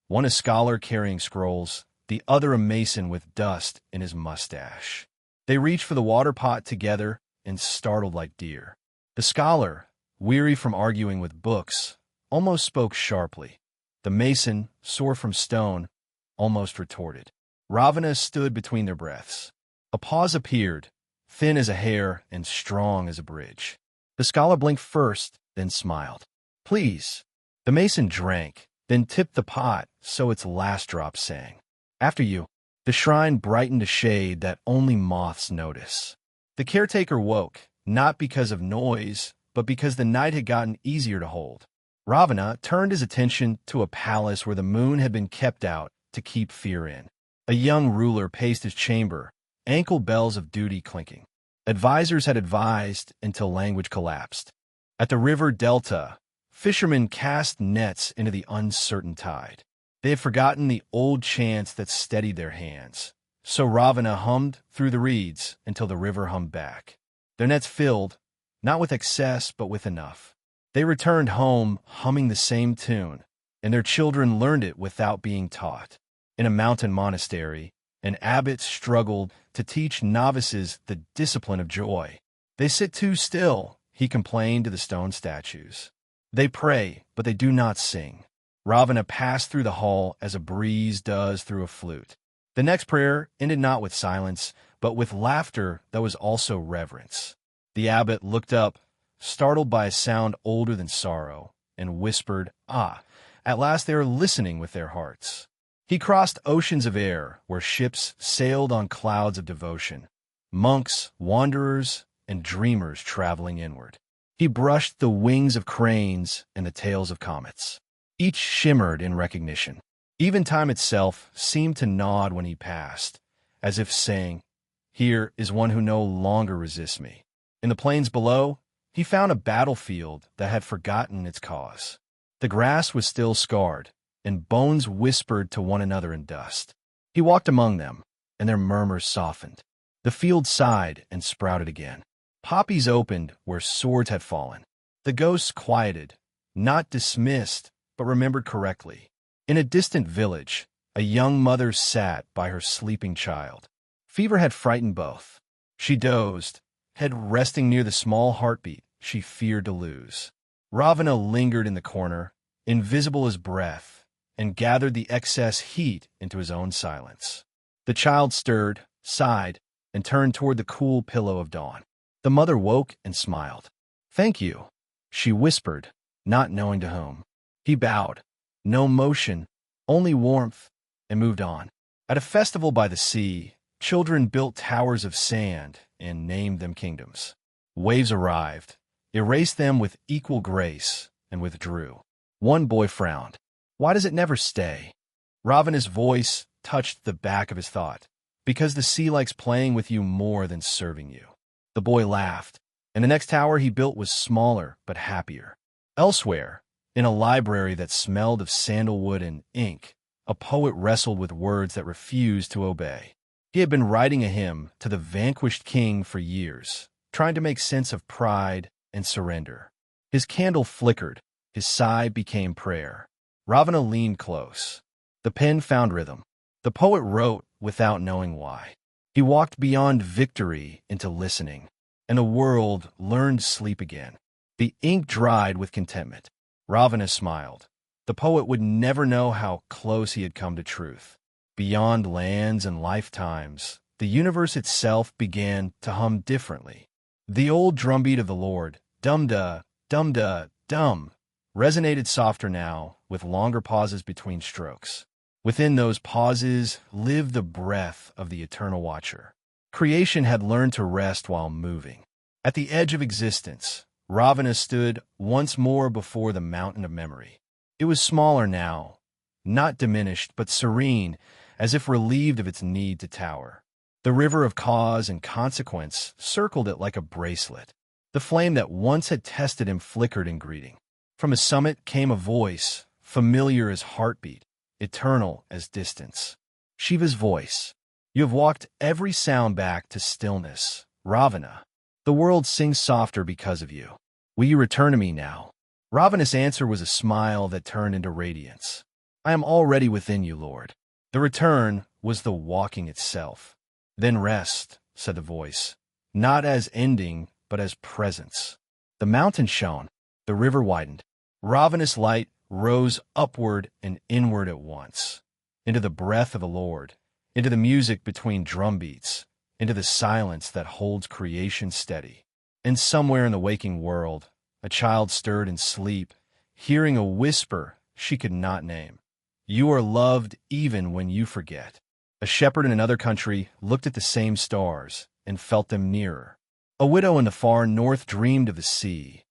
One a scholar carrying scrolls, the other a mason with dust in his mustache. They reached for the water pot together and startled like deer. The scholar, weary from arguing with books, almost spoke sharply. The mason, sore from stone, almost retorted. Ravana stood between their breaths. A pause appeared, thin as a hair and strong as a bridge. The scholar blinked first, then smiled. "Please." The mason drank, then tipped the pot so its last drop sang. "After you." The shrine brightened a shade that only moths notice. The caretaker woke, not because of noise, but because the night had gotten easier to hold. Ravana turned his attention to a palace where the moon had been kept out to keep fear in. A young ruler paced his chamber, ankle bells of duty clinking. Advisors had advised until language collapsed. At the river delta, fishermen cast nets into the uncertain tide. They had forgotten the old chants that steadied their hands. So Ravana hummed through the reeds until the river hummed back. Their nets filled, not with excess, but with enough. They returned home humming the same tune, and their children learned it without being taught. In a mountain monastery, an abbot struggled to teach novices the discipline of joy. "They sit too still," he complained to the stone statues. "They pray, but they do not sing." Ravana passed through the hall as a breeze does through a flute. The next prayer ended not with silence, but with laughter that was also reverence. The abbot looked up, startled by a sound older than sorrow, and whispered, "Ah, at last they are listening with their hearts." He crossed oceans of air where ships sailed on clouds of devotion, monks, wanderers, and dreamers traveling inward. He brushed the wings of cranes and the tails of comets. Each shimmered in recognition. Even time itself seemed to nod when he passed, as if saying, "Here is one who no longer resists me." In the plains below, he found a battlefield that had forgotten its cause. The grass was still scarred, and bones whispered to one another in dust. He walked among them, and their murmurs softened. The field sighed and sprouted again. Poppies opened where swords had fallen. The ghosts quieted, not dismissed, but remembered correctly. In a distant village, a young mother sat by her sleeping child. Fever had frightened both. She dozed, head resting near the small heartbeat she feared to lose. Ravana lingered in the corner, invisible as breath, and gathered the excess heat into his own silence. The child stirred, sighed, and turned toward the cool pillow of dawn. The mother woke and smiled. "Thank you," she whispered, not knowing to whom. He bowed. No motion, only warmth, and moved on. At a festival by the sea, children built towers of sand and named them kingdoms. Waves arrived, erased them with equal grace, and withdrew. One boy frowned. "Why does it never stay?" Ravana's voice touched the back of his thought. "Because the sea likes playing with you more than serving you." The boy laughed, and the next tower he built was smaller but happier. Elsewhere, in a library that smelled of sandalwood and ink, a poet wrestled with words that refused to obey. He had been writing a hymn to the vanquished king for years, trying to make sense of pride and surrender. His candle flickered, his sigh became prayer. Ravana leaned close. The pen found rhythm. The poet wrote without knowing why. He walked beyond victory into listening, and the world learned sleep again. The ink dried with contentment. Ravana smiled. the poet would never know how close he had come to truth. Beyond lands and lifetimes, the universe itself began to hum differently. The old drumbeat of the Lord, dum-da, dum-da, dum, resonated softer now, with longer pauses between strokes. Within those pauses lived the breath of the eternal watcher. Creation had learned to rest while moving. At the edge of existence, Ravana stood once more before the mountain of memory. It was smaller now, not diminished, but serene, as if relieved of its need to tower. The river of cause and consequence circled it like a bracelet. The flame that once had tested him flickered in greeting. From his summit came a voice, familiar as heartbeat, eternal as distance. Shiva's voice. You have walked every sound back to stillness, Ravana. The world sings softer because of you. Will you return to me now? Ravana's answer was a smile that turned into radiance. I am already within you, Lord. The return was the walking itself. Then rest, said the voice, not as ending, but as presence. The mountain shone, the river widened. Ravana's light rose upward and inward at once, into the breath of the Lord, into the music between drumbeats, into the silence that holds creation steady. And somewhere in the waking world, a child stirred in sleep, hearing a whisper she could not name. You are loved even when you forget. A shepherd in another country looked at the same stars and felt them nearer. A widow in the far north dreamed of the sea,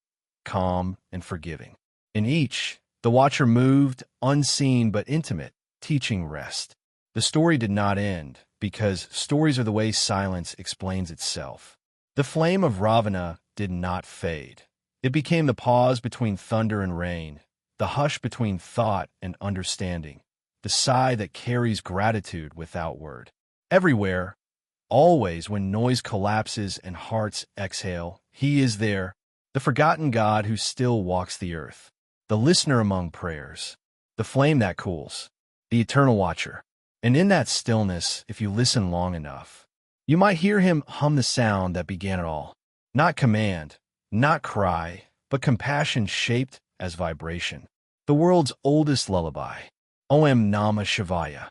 calm and forgiving. In each, the watcher moved, unseen but intimate, teaching rest. The story did not end, because stories are the way silence explains itself. The flame of Ravana did not fade. It became the pause between thunder and rain, the hush between thought and understanding, the sigh that carries gratitude without word. Everywhere, always when noise collapses and hearts exhale, he is there, the forgotten God who still walks the earth, the listener among prayers, the flame that cools, the eternal watcher. And in that stillness, if you listen long enough, you might hear him hum the sound that began it all. Not command, not cry, but compassion shaped as vibration. The world's oldest lullaby. Om Namah Shivaya.